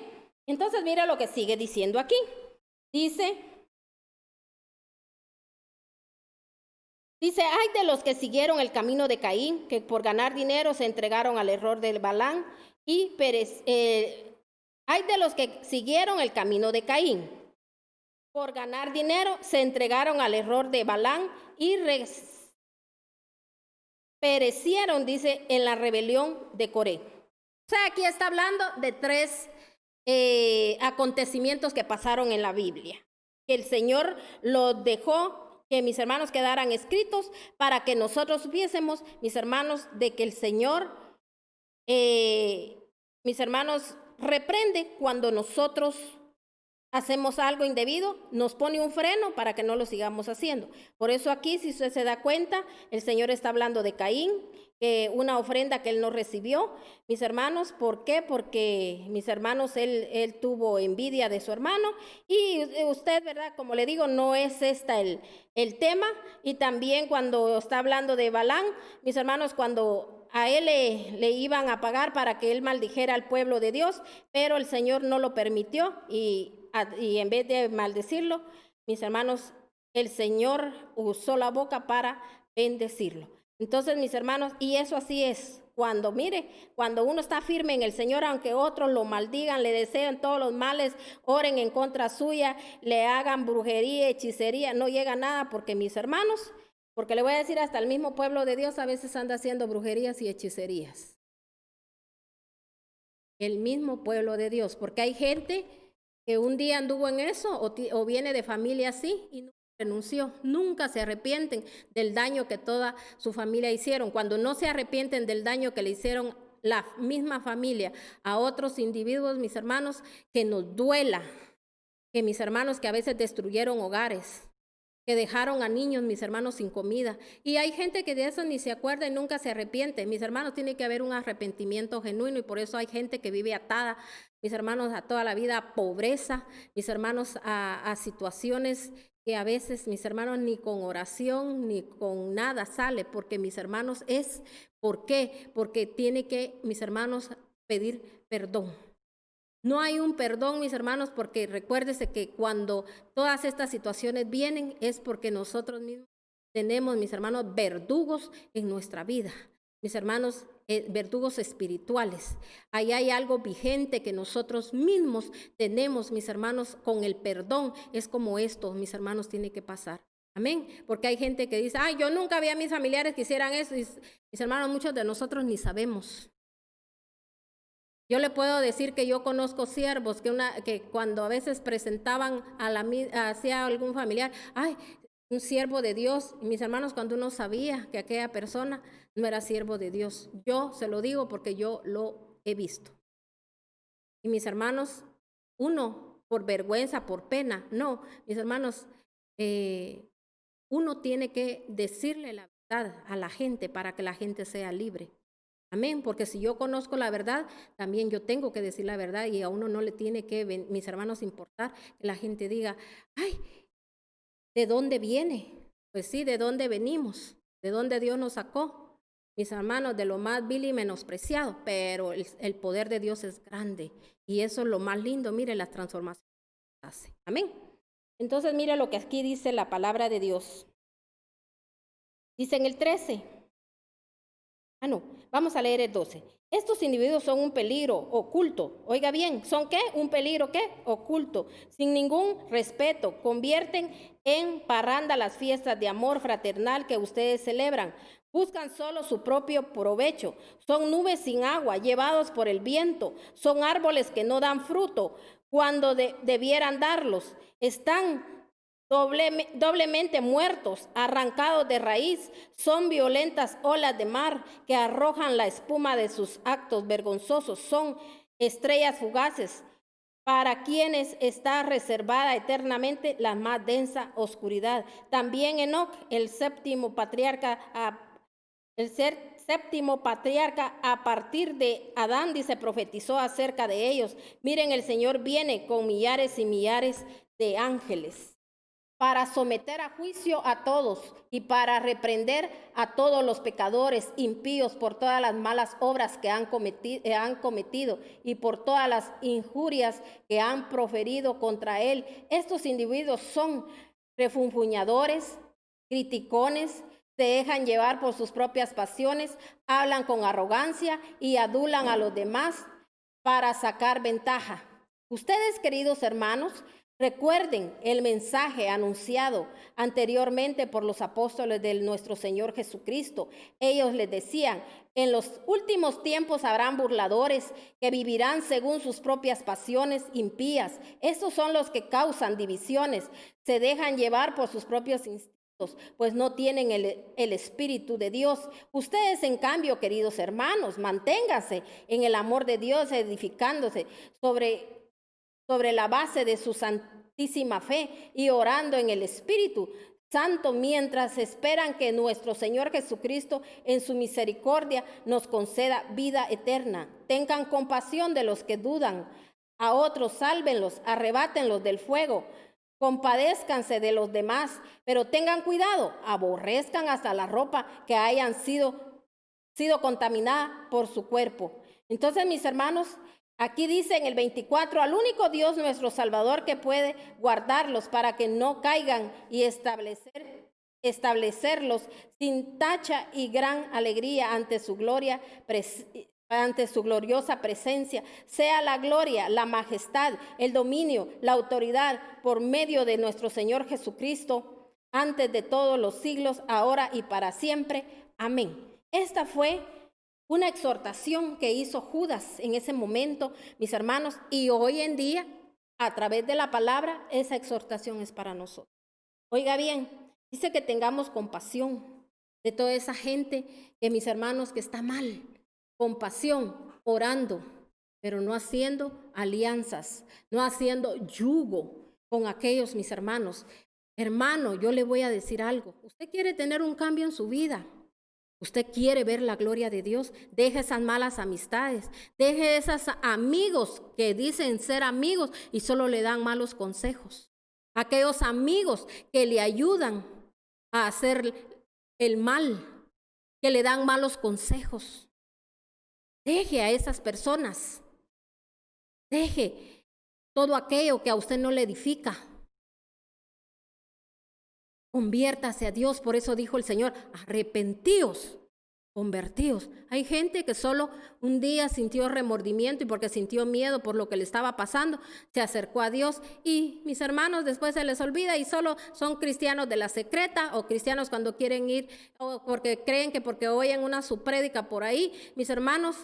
Entonces, mira lo que sigue diciendo aquí. Dice, hay de los que siguieron el camino de Caín, que por ganar dinero se entregaron al error de Balaam, y hay de los que siguieron el camino de Caín. Por ganar dinero se entregaron al error de Balaam y perecieron, dice, en la rebelión de Coré. O sea, aquí está hablando de 3 acontecimientos que pasaron en la Biblia. Que el Señor los dejó, que mis hermanos quedaran escritos para que nosotros viésemos, mis hermanos, de que el Señor, mis hermanos, reprende cuando nosotros hacemos algo indebido, nos pone un freno para que no lo sigamos haciendo. Por eso aquí, si usted se da cuenta, el Señor está hablando de Caín, una ofrenda que él no recibió. Mis hermanos, ¿por qué? Porque, mis hermanos, él tuvo envidia de su hermano. Y usted, ¿verdad? Como le digo, no es el tema. Y también cuando está hablando de Balaam, mis hermanos, cuando a él le iban a pagar para que él maldijera al pueblo de Dios, pero el Señor no lo permitió y en vez de maldecirlo, mis hermanos, el Señor usó la boca para bendecirlo. Entonces, mis hermanos, y eso así es. Cuando uno está firme en el Señor, aunque otros lo maldigan, le deseen todos los males, oren en contra suya, le hagan brujería, hechicería, no llega nada, porque, mis hermanos, porque le voy a decir, hasta el mismo pueblo de Dios a veces anda haciendo brujerías y hechicerías. El mismo pueblo de Dios, porque hay gente que un día anduvo en eso o viene de familia así y nunca renunció, nunca se arrepienten del daño que toda su familia hicieron. Cuando no se arrepienten del daño que le hicieron la misma familia a otros individuos, mis hermanos, que nos duela, que mis hermanos que a veces destruyeron hogares, que dejaron a niños, mis hermanos, sin comida. Y hay gente que de eso ni se acuerda y nunca se arrepiente. Mis hermanos, tiene que haber un arrepentimiento genuino y por eso hay gente que vive atada, mis hermanos, a toda la vida a pobreza, mis hermanos, a situaciones que a veces, mis hermanos, ni con oración ni con nada sale, porque, mis hermanos, ¿por qué? Porque tiene que, mis hermanos, pedir perdón. No hay un perdón, mis hermanos, porque recuérdese que cuando todas estas situaciones vienen es porque nosotros mismos tenemos, mis hermanos, verdugos en nuestra vida. Mis hermanos, verdugos espirituales. Ahí hay algo vigente que nosotros mismos tenemos, mis hermanos, con el perdón. Es como esto, mis hermanos, tiene que pasar. Amén. Porque hay gente que dice, yo nunca vi a mis familiares que hicieran eso. Y, mis hermanos, muchos de nosotros ni sabemos. Yo le puedo decir que yo conozco siervos que cuando a veces presentaban hacia algún familiar, un siervo de Dios, mis hermanos, cuando uno sabía que aquella persona no era siervo de Dios. Yo se lo digo porque yo lo he visto. Y mis hermanos, uno por vergüenza, por pena, no, mis hermanos, uno tiene que decirle la verdad a la gente para que la gente sea libre. Amén, porque si yo conozco la verdad, también yo tengo que decir la verdad y a uno no le tiene que, mis hermanos, importar que la gente diga, ay, ¿de dónde viene? Pues sí, ¿de dónde venimos? ¿De dónde Dios nos sacó? Mis hermanos, de lo más vil y menospreciado, pero el poder de Dios es grande y eso es lo más lindo, mire la transformación que hace. Amén. Entonces, mire lo que aquí dice la palabra de Dios. Dice en el 13. Vamos a leer el 12. Estos individuos son un peligro oculto. Oiga bien, ¿son qué? Un peligro ¿qué? Oculto. Sin ningún respeto. Convierten en parranda las fiestas de amor fraternal que ustedes celebran. Buscan solo su propio provecho. Son nubes sin agua, llevados por el viento. Son árboles que no dan fruto cuando debieran darlos. Están doblemente muertos, arrancados de raíz, son violentas olas de mar que arrojan la espuma de sus actos vergonzosos, son estrellas fugaces para quienes está reservada eternamente la más densa oscuridad. También Enoc, el séptimo patriarca, a partir de Adán, dice, profetizó acerca de ellos. Miren, el Señor viene con millares y millares de ángeles para someter a juicio a todos y para reprender a todos los pecadores impíos por todas las malas obras que han cometido y por todas las injurias que han proferido contra él. Estos individuos son refunfuñadores, criticones, se dejan llevar por sus propias pasiones, hablan con arrogancia y adulan a los demás para sacar ventaja. Ustedes, queridos hermanos, recuerden el mensaje anunciado anteriormente por los apóstoles de nuestro Señor Jesucristo. Ellos les decían, en los últimos tiempos habrán burladores que vivirán según sus propias pasiones impías. Estos son los que causan divisiones, se dejan llevar por sus propios instintos, pues no tienen el Espíritu de Dios. Ustedes, en cambio, queridos hermanos, manténganse en el amor de Dios, edificándose sobre la base de su santísima fe y orando en el Espíritu Santo mientras esperan que nuestro Señor Jesucristo en su misericordia nos conceda vida eterna. Tengan compasión de los que dudan, a otros sálvenlos, arrebátenlos del fuego, compadézcanse de los demás, pero tengan cuidado, aborrezcan hasta la ropa que hayan sido contaminada por su cuerpo. Entonces, mis hermanos, aquí dice en el 24, al único Dios nuestro Salvador que puede guardarlos para que no caigan y establecerlos sin tacha y gran alegría ante su gloriosa presencia. Sea la gloria, la majestad, el dominio, la autoridad por medio de nuestro Señor Jesucristo, antes de todos los siglos, ahora y para siempre. Amén. Esta fue una exhortación que hizo Judas en ese momento, mis hermanos, y hoy en día, a través de la palabra, esa exhortación es para nosotros. Oiga bien, dice que tengamos compasión de toda esa gente que, mis hermanos, que está mal. Compasión, orando, pero no haciendo alianzas, no haciendo yugo con aquellos, mis hermanos. Hermano, yo le voy a decir algo. Usted quiere tener un cambio en su vida. Usted quiere ver la gloria de Dios, deje esas malas amistades, deje esos amigos que dicen ser amigos y solo le dan malos consejos. Aquellos amigos que le ayudan a hacer el mal, que le dan malos consejos. Deje a esas personas, deje todo aquello que a usted no le edifica. Conviértase a Dios, por eso dijo el Señor, arrepentíos, convertíos. Hay gente que solo un día sintió remordimiento y porque sintió miedo por lo que le estaba pasando, se acercó a Dios y mis hermanos después se les olvida y solo son cristianos de la secreta o cristianos cuando quieren ir o porque creen que porque oyen una suprédica por ahí, mis hermanos,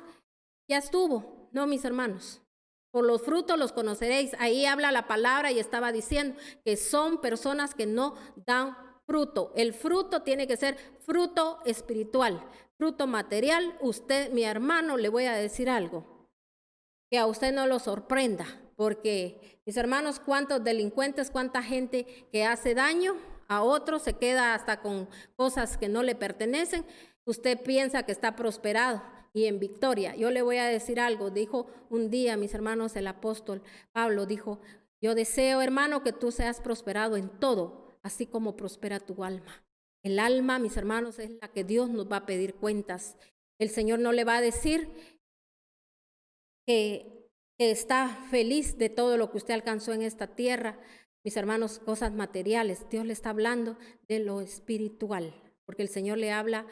ya estuvo. No, mis hermanos. Por los frutos los conoceréis. Ahí habla la palabra y estaba diciendo que son personas que no dan fruto. El fruto tiene que ser fruto espiritual, fruto material. Usted, mi hermano, le voy a decir algo, que a usted no lo sorprenda, porque, mis hermanos, cuántos delincuentes, cuánta gente que hace daño a otro, se queda hasta con cosas que no le pertenecen, usted piensa que está prosperado y en victoria. Yo le voy a decir algo, dijo un día, mis hermanos, el apóstol Pablo dijo, yo deseo, hermano, que tú seas prosperado en todo, así como prospera tu alma. El alma, mis hermanos, es la que Dios nos va a pedir cuentas. El Señor no le va a decir que está feliz de todo lo que usted alcanzó en esta tierra, mis hermanos, cosas materiales. Dios le está hablando de lo espiritual, porque el Señor le habla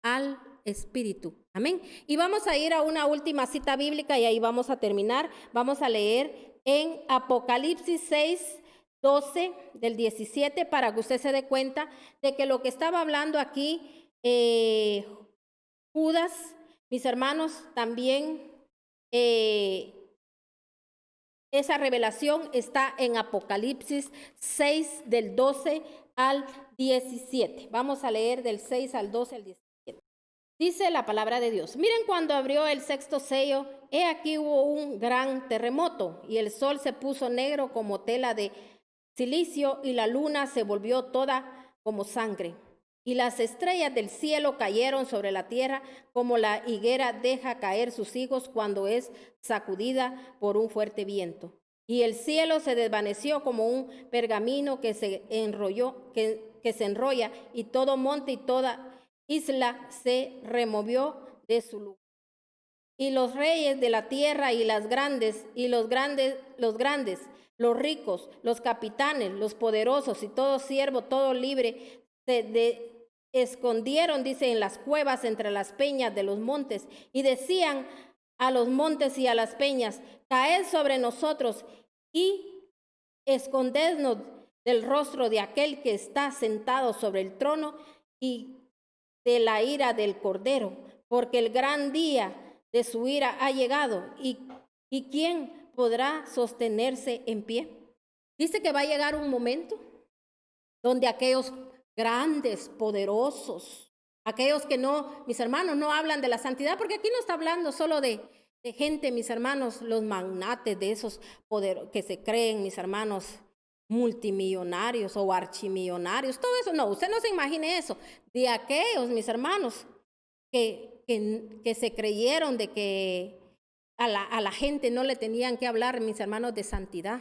al espíritu. Amén. Y vamos a ir a una última cita bíblica y ahí vamos a terminar. Vamos a leer en Apocalipsis 6, 12 del 17, para que usted se dé cuenta de que lo que estaba hablando aquí Judas, mis hermanos, también esa revelación está en Apocalipsis 6 del 12 al 17. Vamos a leer del 6 al 12 al 17. Dice la palabra de Dios. Miren, cuando abrió el sexto sello, he aquí hubo un gran terremoto y el sol se puso negro como tela de silicio y la luna se volvió toda como sangre. Y las estrellas del cielo cayeron sobre la tierra como la higuera deja caer sus higos cuando es sacudida por un fuerte viento. Y el cielo se desvaneció como un pergamino que se enrolló, que se enrolla, y todo monte y toda isla se removió de su lugar. Y los reyes de la tierra y los ricos, los capitanes, los poderosos y todo siervo, todo libre, se escondieron, dice, en las cuevas entre las peñas de los montes, y decían a los montes y a las peñas, caed sobre nosotros y escondednos del rostro de aquel que está sentado sobre el trono y de la ira del Cordero, porque el gran día de su ira ha llegado, y ¿quién podrá sostenerse en pie? Dice que va a llegar un momento donde aquellos grandes, poderosos, aquellos que no, mis hermanos, no hablan de la santidad, porque aquí no está hablando solo de gente, mis hermanos, los magnates de esos poderes que se creen, mis hermanos, multimillonarios o archimillonarios, todo eso, no, usted no se imagine eso, de aquellos, mis hermanos, que se creyeron de que a la gente no le tenían que hablar, mis hermanos, de santidad.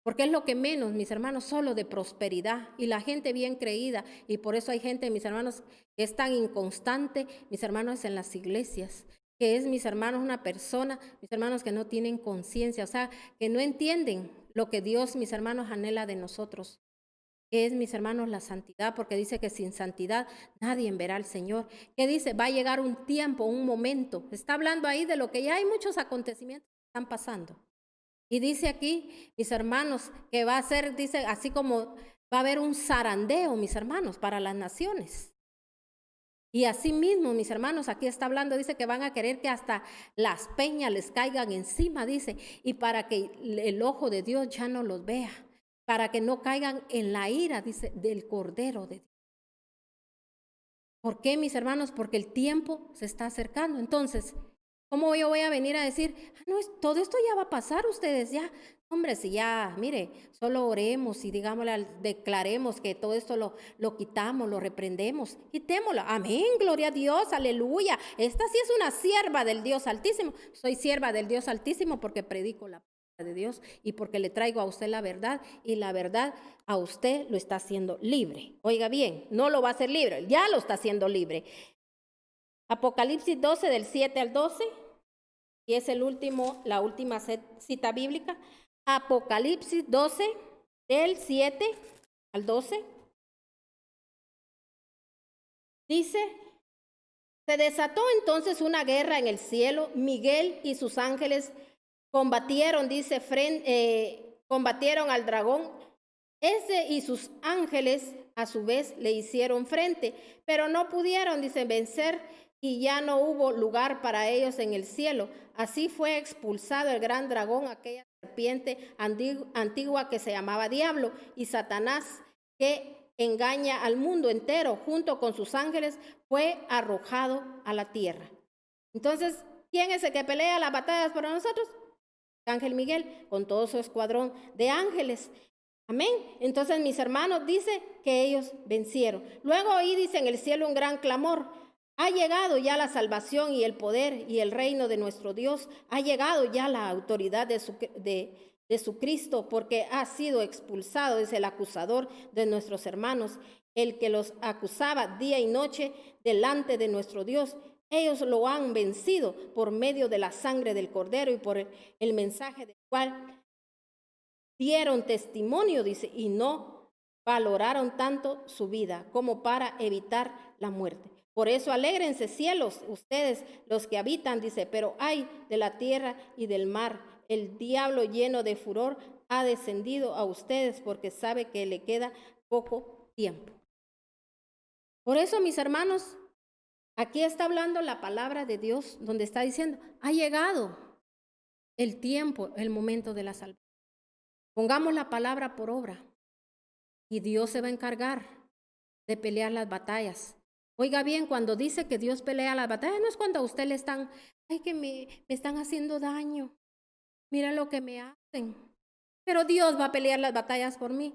Porque es lo que menos, mis hermanos, solo de prosperidad. Y la gente bien creída, y por eso hay gente, mis hermanos, que es tan inconstante, mis hermanos, en las iglesias, que es, mis hermanos, una persona, mis hermanos, que no tienen conciencia, o sea, que no entienden lo que Dios, mis hermanos, anhela de nosotros. Que es, mis hermanos, la santidad, porque dice que sin santidad nadie verá al Señor. Que dice, va a llegar un tiempo, un momento. Está hablando ahí de lo que ya hay muchos acontecimientos que están pasando. Y dice aquí, mis hermanos, que va a ser, dice, así como va a haber un zarandeo, mis hermanos, para las naciones. Y así mismo, mis hermanos, aquí está hablando, dice que van a querer que hasta las peñas les caigan encima, dice, y para que el ojo de Dios ya no los vea, para que no caigan en la ira, dice, del Cordero de Dios. ¿Por qué, mis hermanos? Porque el tiempo se está acercando. Entonces, ¿cómo yo voy a venir a decir, no, todo esto ya va a pasar ustedes ya? Hombre, si ya, mire, solo oremos y digámosle, declaremos que todo esto lo quitamos, lo reprendemos, quitémoslo. Amén, gloria a Dios, aleluya. Esta sí es una sierva del Dios Altísimo. Soy sierva del Dios Altísimo porque predico la palabra de Dios y porque le traigo a usted la verdad, y la verdad a usted lo está haciendo libre. Oiga bien, no lo va a hacer libre, ya lo está haciendo libre. Apocalipsis 12 del 7 al 12. Y es la última cita bíblica. Apocalipsis 12, del 7 al 12. Dice, se desató entonces una guerra en el cielo. Miguel y sus ángeles combatieron, dice, combatieron al dragón. Ese y sus ángeles a su vez le hicieron frente, pero no pudieron, dice, vencer, y ya no hubo lugar para ellos en el cielo. Así fue expulsado el gran dragón, aquella serpiente antigua que se llamaba Diablo y Satanás, que engaña al mundo entero, junto con sus ángeles, fue arrojado a la tierra. Entonces, ¿quién es el que pelea las batallas por nosotros? Ángel Miguel, con todo su escuadrón de ángeles. Amén. Entonces mis hermanos dice que ellos vencieron. Luego ahí dice en el cielo un gran clamor. Ha llegado ya la salvación y el poder y el reino de nuestro Dios. Ha llegado ya la autoridad de su Cristo, porque ha sido expulsado, es el acusador de nuestros hermanos, el que los acusaba día y noche delante de nuestro Dios. Ellos lo han vencido por medio de la sangre del Cordero y por el mensaje del cual dieron testimonio, dice, y no valoraron tanto su vida como para evitar la muerte. Por eso alégrense cielos, ustedes los que habitan, dice, pero ay de la tierra y del mar. El diablo lleno de furor ha descendido a ustedes porque sabe que le queda poco tiempo. Por eso, mis hermanos, aquí está hablando la palabra de Dios, donde está diciendo, ha llegado el tiempo, el momento de la salvación. Pongamos la palabra por obra y Dios se va a encargar de pelear las batallas. Oiga bien, cuando dice que Dios pelea las batallas, no es cuando a usted le están, ay, que me están haciendo daño. Mira lo que me hacen. Pero Dios va a pelear las batallas por mí.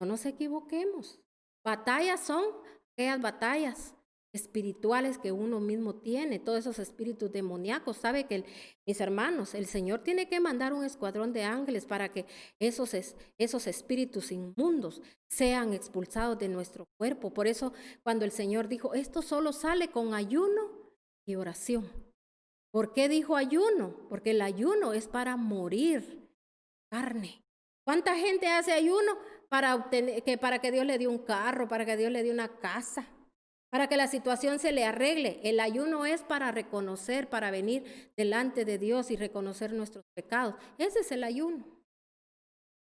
No nos equivoquemos. Batallas son aquellas batallas espirituales que uno mismo tiene, todos esos espíritus demoníacos. Sabe que mis hermanos, el Señor tiene que mandar un escuadrón de ángeles para que esos espíritus inmundos sean expulsados de nuestro cuerpo. Por eso cuando el Señor dijo, esto solo sale con ayuno y oración. ¿Por qué dijo ayuno? Porque el ayuno es para morir carne. ¿Cuánta gente hace ayuno para que Dios le dé un carro, para que Dios le dé una casa, para que la situación se le arregle? El ayuno es para reconocer, para venir delante de Dios y reconocer nuestros pecados. Ese es el ayuno.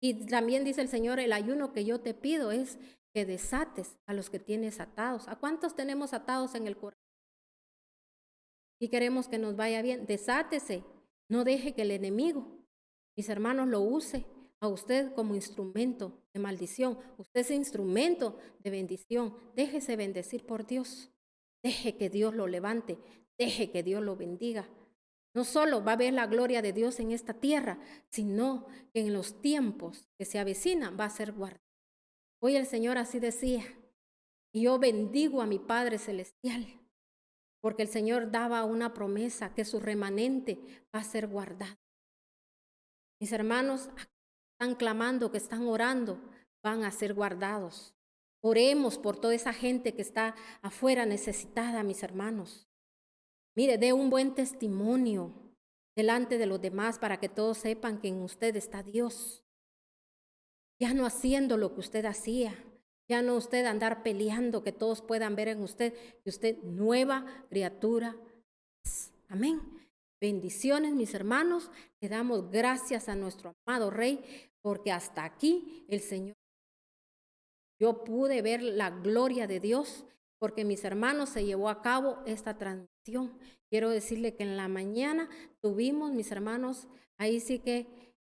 Y también dice el Señor, el ayuno que yo te pido es que desates a los que tienes atados. ¿A cuántos tenemos atados en el corazón? Y queremos que nos vaya bien. Desátese. No deje que el enemigo, mis hermanos, lo use a usted como instrumento de maldición. Usted es instrumento de bendición. Déjese bendecir por Dios. Deje que Dios lo levante. Deje que Dios lo bendiga. No solo va a ver la gloria de Dios en esta tierra, sino que en los tiempos que se avecinan va a ser guardado. Hoy el Señor así decía, y yo bendigo a mi Padre Celestial, porque el Señor daba una promesa que su remanente va a ser guardado. Mis hermanos están clamando, que están orando, van a ser guardados. Oremos por toda esa gente que está afuera necesitada, mis hermanos. Mire, dé un buen testimonio delante de los demás para que todos sepan que en usted está Dios. Ya no haciendo lo que usted hacía, ya no usted andar peleando, que todos puedan ver en usted que usted nueva criatura es. Amén. Bendiciones, mis hermanos. Le damos gracias a nuestro amado Rey, porque hasta aquí el Señor. Yo pude ver la gloria de Dios, porque mis hermanos se llevó a cabo esta transmisión. Quiero decirle que en la mañana tuvimos, mis hermanos, ahí sí que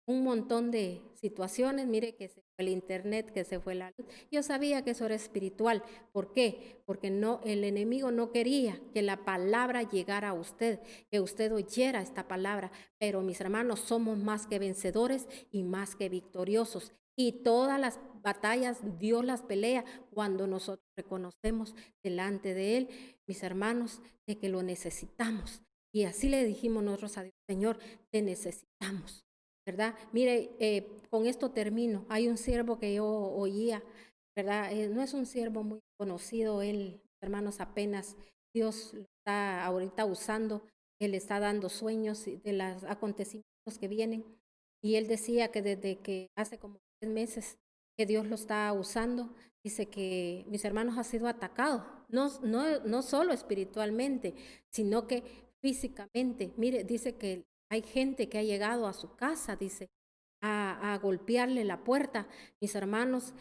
un montón de situaciones. Mire que se fue el internet, que se fue la luz. Yo sabía que eso era espiritual. ¿Por qué? Porque no, el enemigo no quería que la palabra llegara a usted, que usted oyera esta palabra. Pero mis hermanos, somos más que vencedores y más que victoriosos. Y todas las batallas Dios las pelea cuando nosotros reconocemos delante de Él, mis hermanos, de que lo necesitamos. Y así le dijimos nosotros a Dios, Señor, te necesitamos, ¿verdad? Mire, con esto termino. Hay un siervo que yo oía, ¿verdad? No es un siervo muy conocido, él, hermanos, apenas Dios lo está ahorita usando, Él está dando sueños de los acontecimientos que vienen. Y él decía que desde que hace como 3 meses que Dios lo está usando, dice que mis hermanos ha sido atacado, no solo espiritualmente, sino que físicamente. Mire, dice que hay gente que ha llegado a su casa, dice, a golpearle la puerta. Mis hermanos,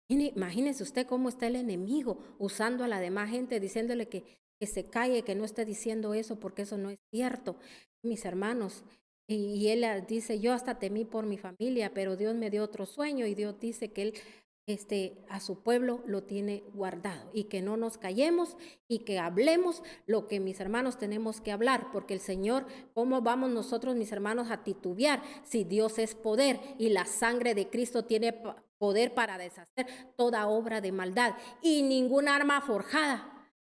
imagínese usted cómo está el enemigo usando a la demás gente, diciéndole que se calle, que no esté diciendo eso, porque eso no es cierto. Mis hermanos, y él dice, yo hasta temí por mi familia, pero Dios me dio otro sueño y Dios dice que Él a su pueblo lo tiene guardado, y que no nos callemos y que hablemos lo que, mis hermanos, tenemos que hablar, porque el Señor, ¿cómo vamos nosotros, mis hermanos, a titubear si Dios es poder y la sangre de Cristo tiene poder para deshacer toda obra de maldad, y ningún arma forjada,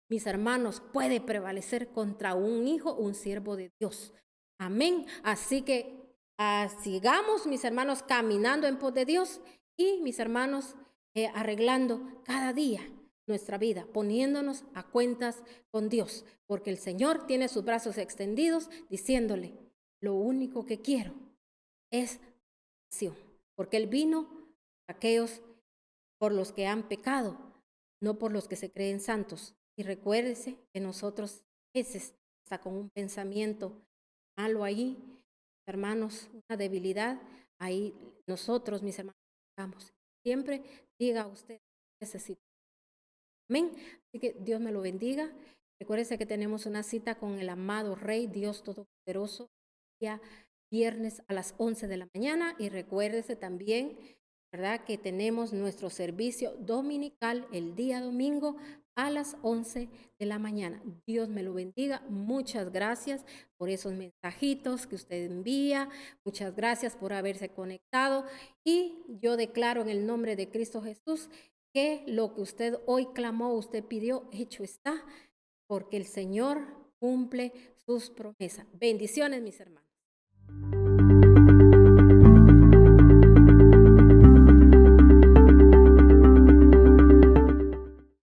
mis hermanos, puede prevalecer contra un hijo, un siervo de Dios? Amén. Así que sigamos, mis hermanos, caminando en pos de Dios, y, mis hermanos, arreglando cada día nuestra vida, poniéndonos a cuentas con Dios, porque el Señor tiene sus brazos extendidos diciéndole: lo único que quiero es acción, porque Él vino por aquellos por los que han pecado, no por los que se creen santos. Y recuérdese que nosotros a veces, hasta con un pensamiento malo ahí, hermanos, una debilidad, ahí nosotros, mis hermanos, estamos. Siempre diga usted: necesito. Amén. Así que Dios me lo bendiga. Recuérdese que tenemos una cita con el amado Rey, Dios Todopoderoso, día viernes a las 11 de la mañana. Y recuérdese también, ¿verdad?, que tenemos nuestro servicio dominical el día domingo a las 11 de la mañana. Dios me lo bendiga. Muchas gracias por esos mensajitos que usted envía. Muchas gracias por haberse conectado. Y yo declaro en el nombre de Cristo Jesús que lo que usted hoy clamó, usted pidió, hecho está, porque el Señor cumple sus promesas. Bendiciones, mis hermanos.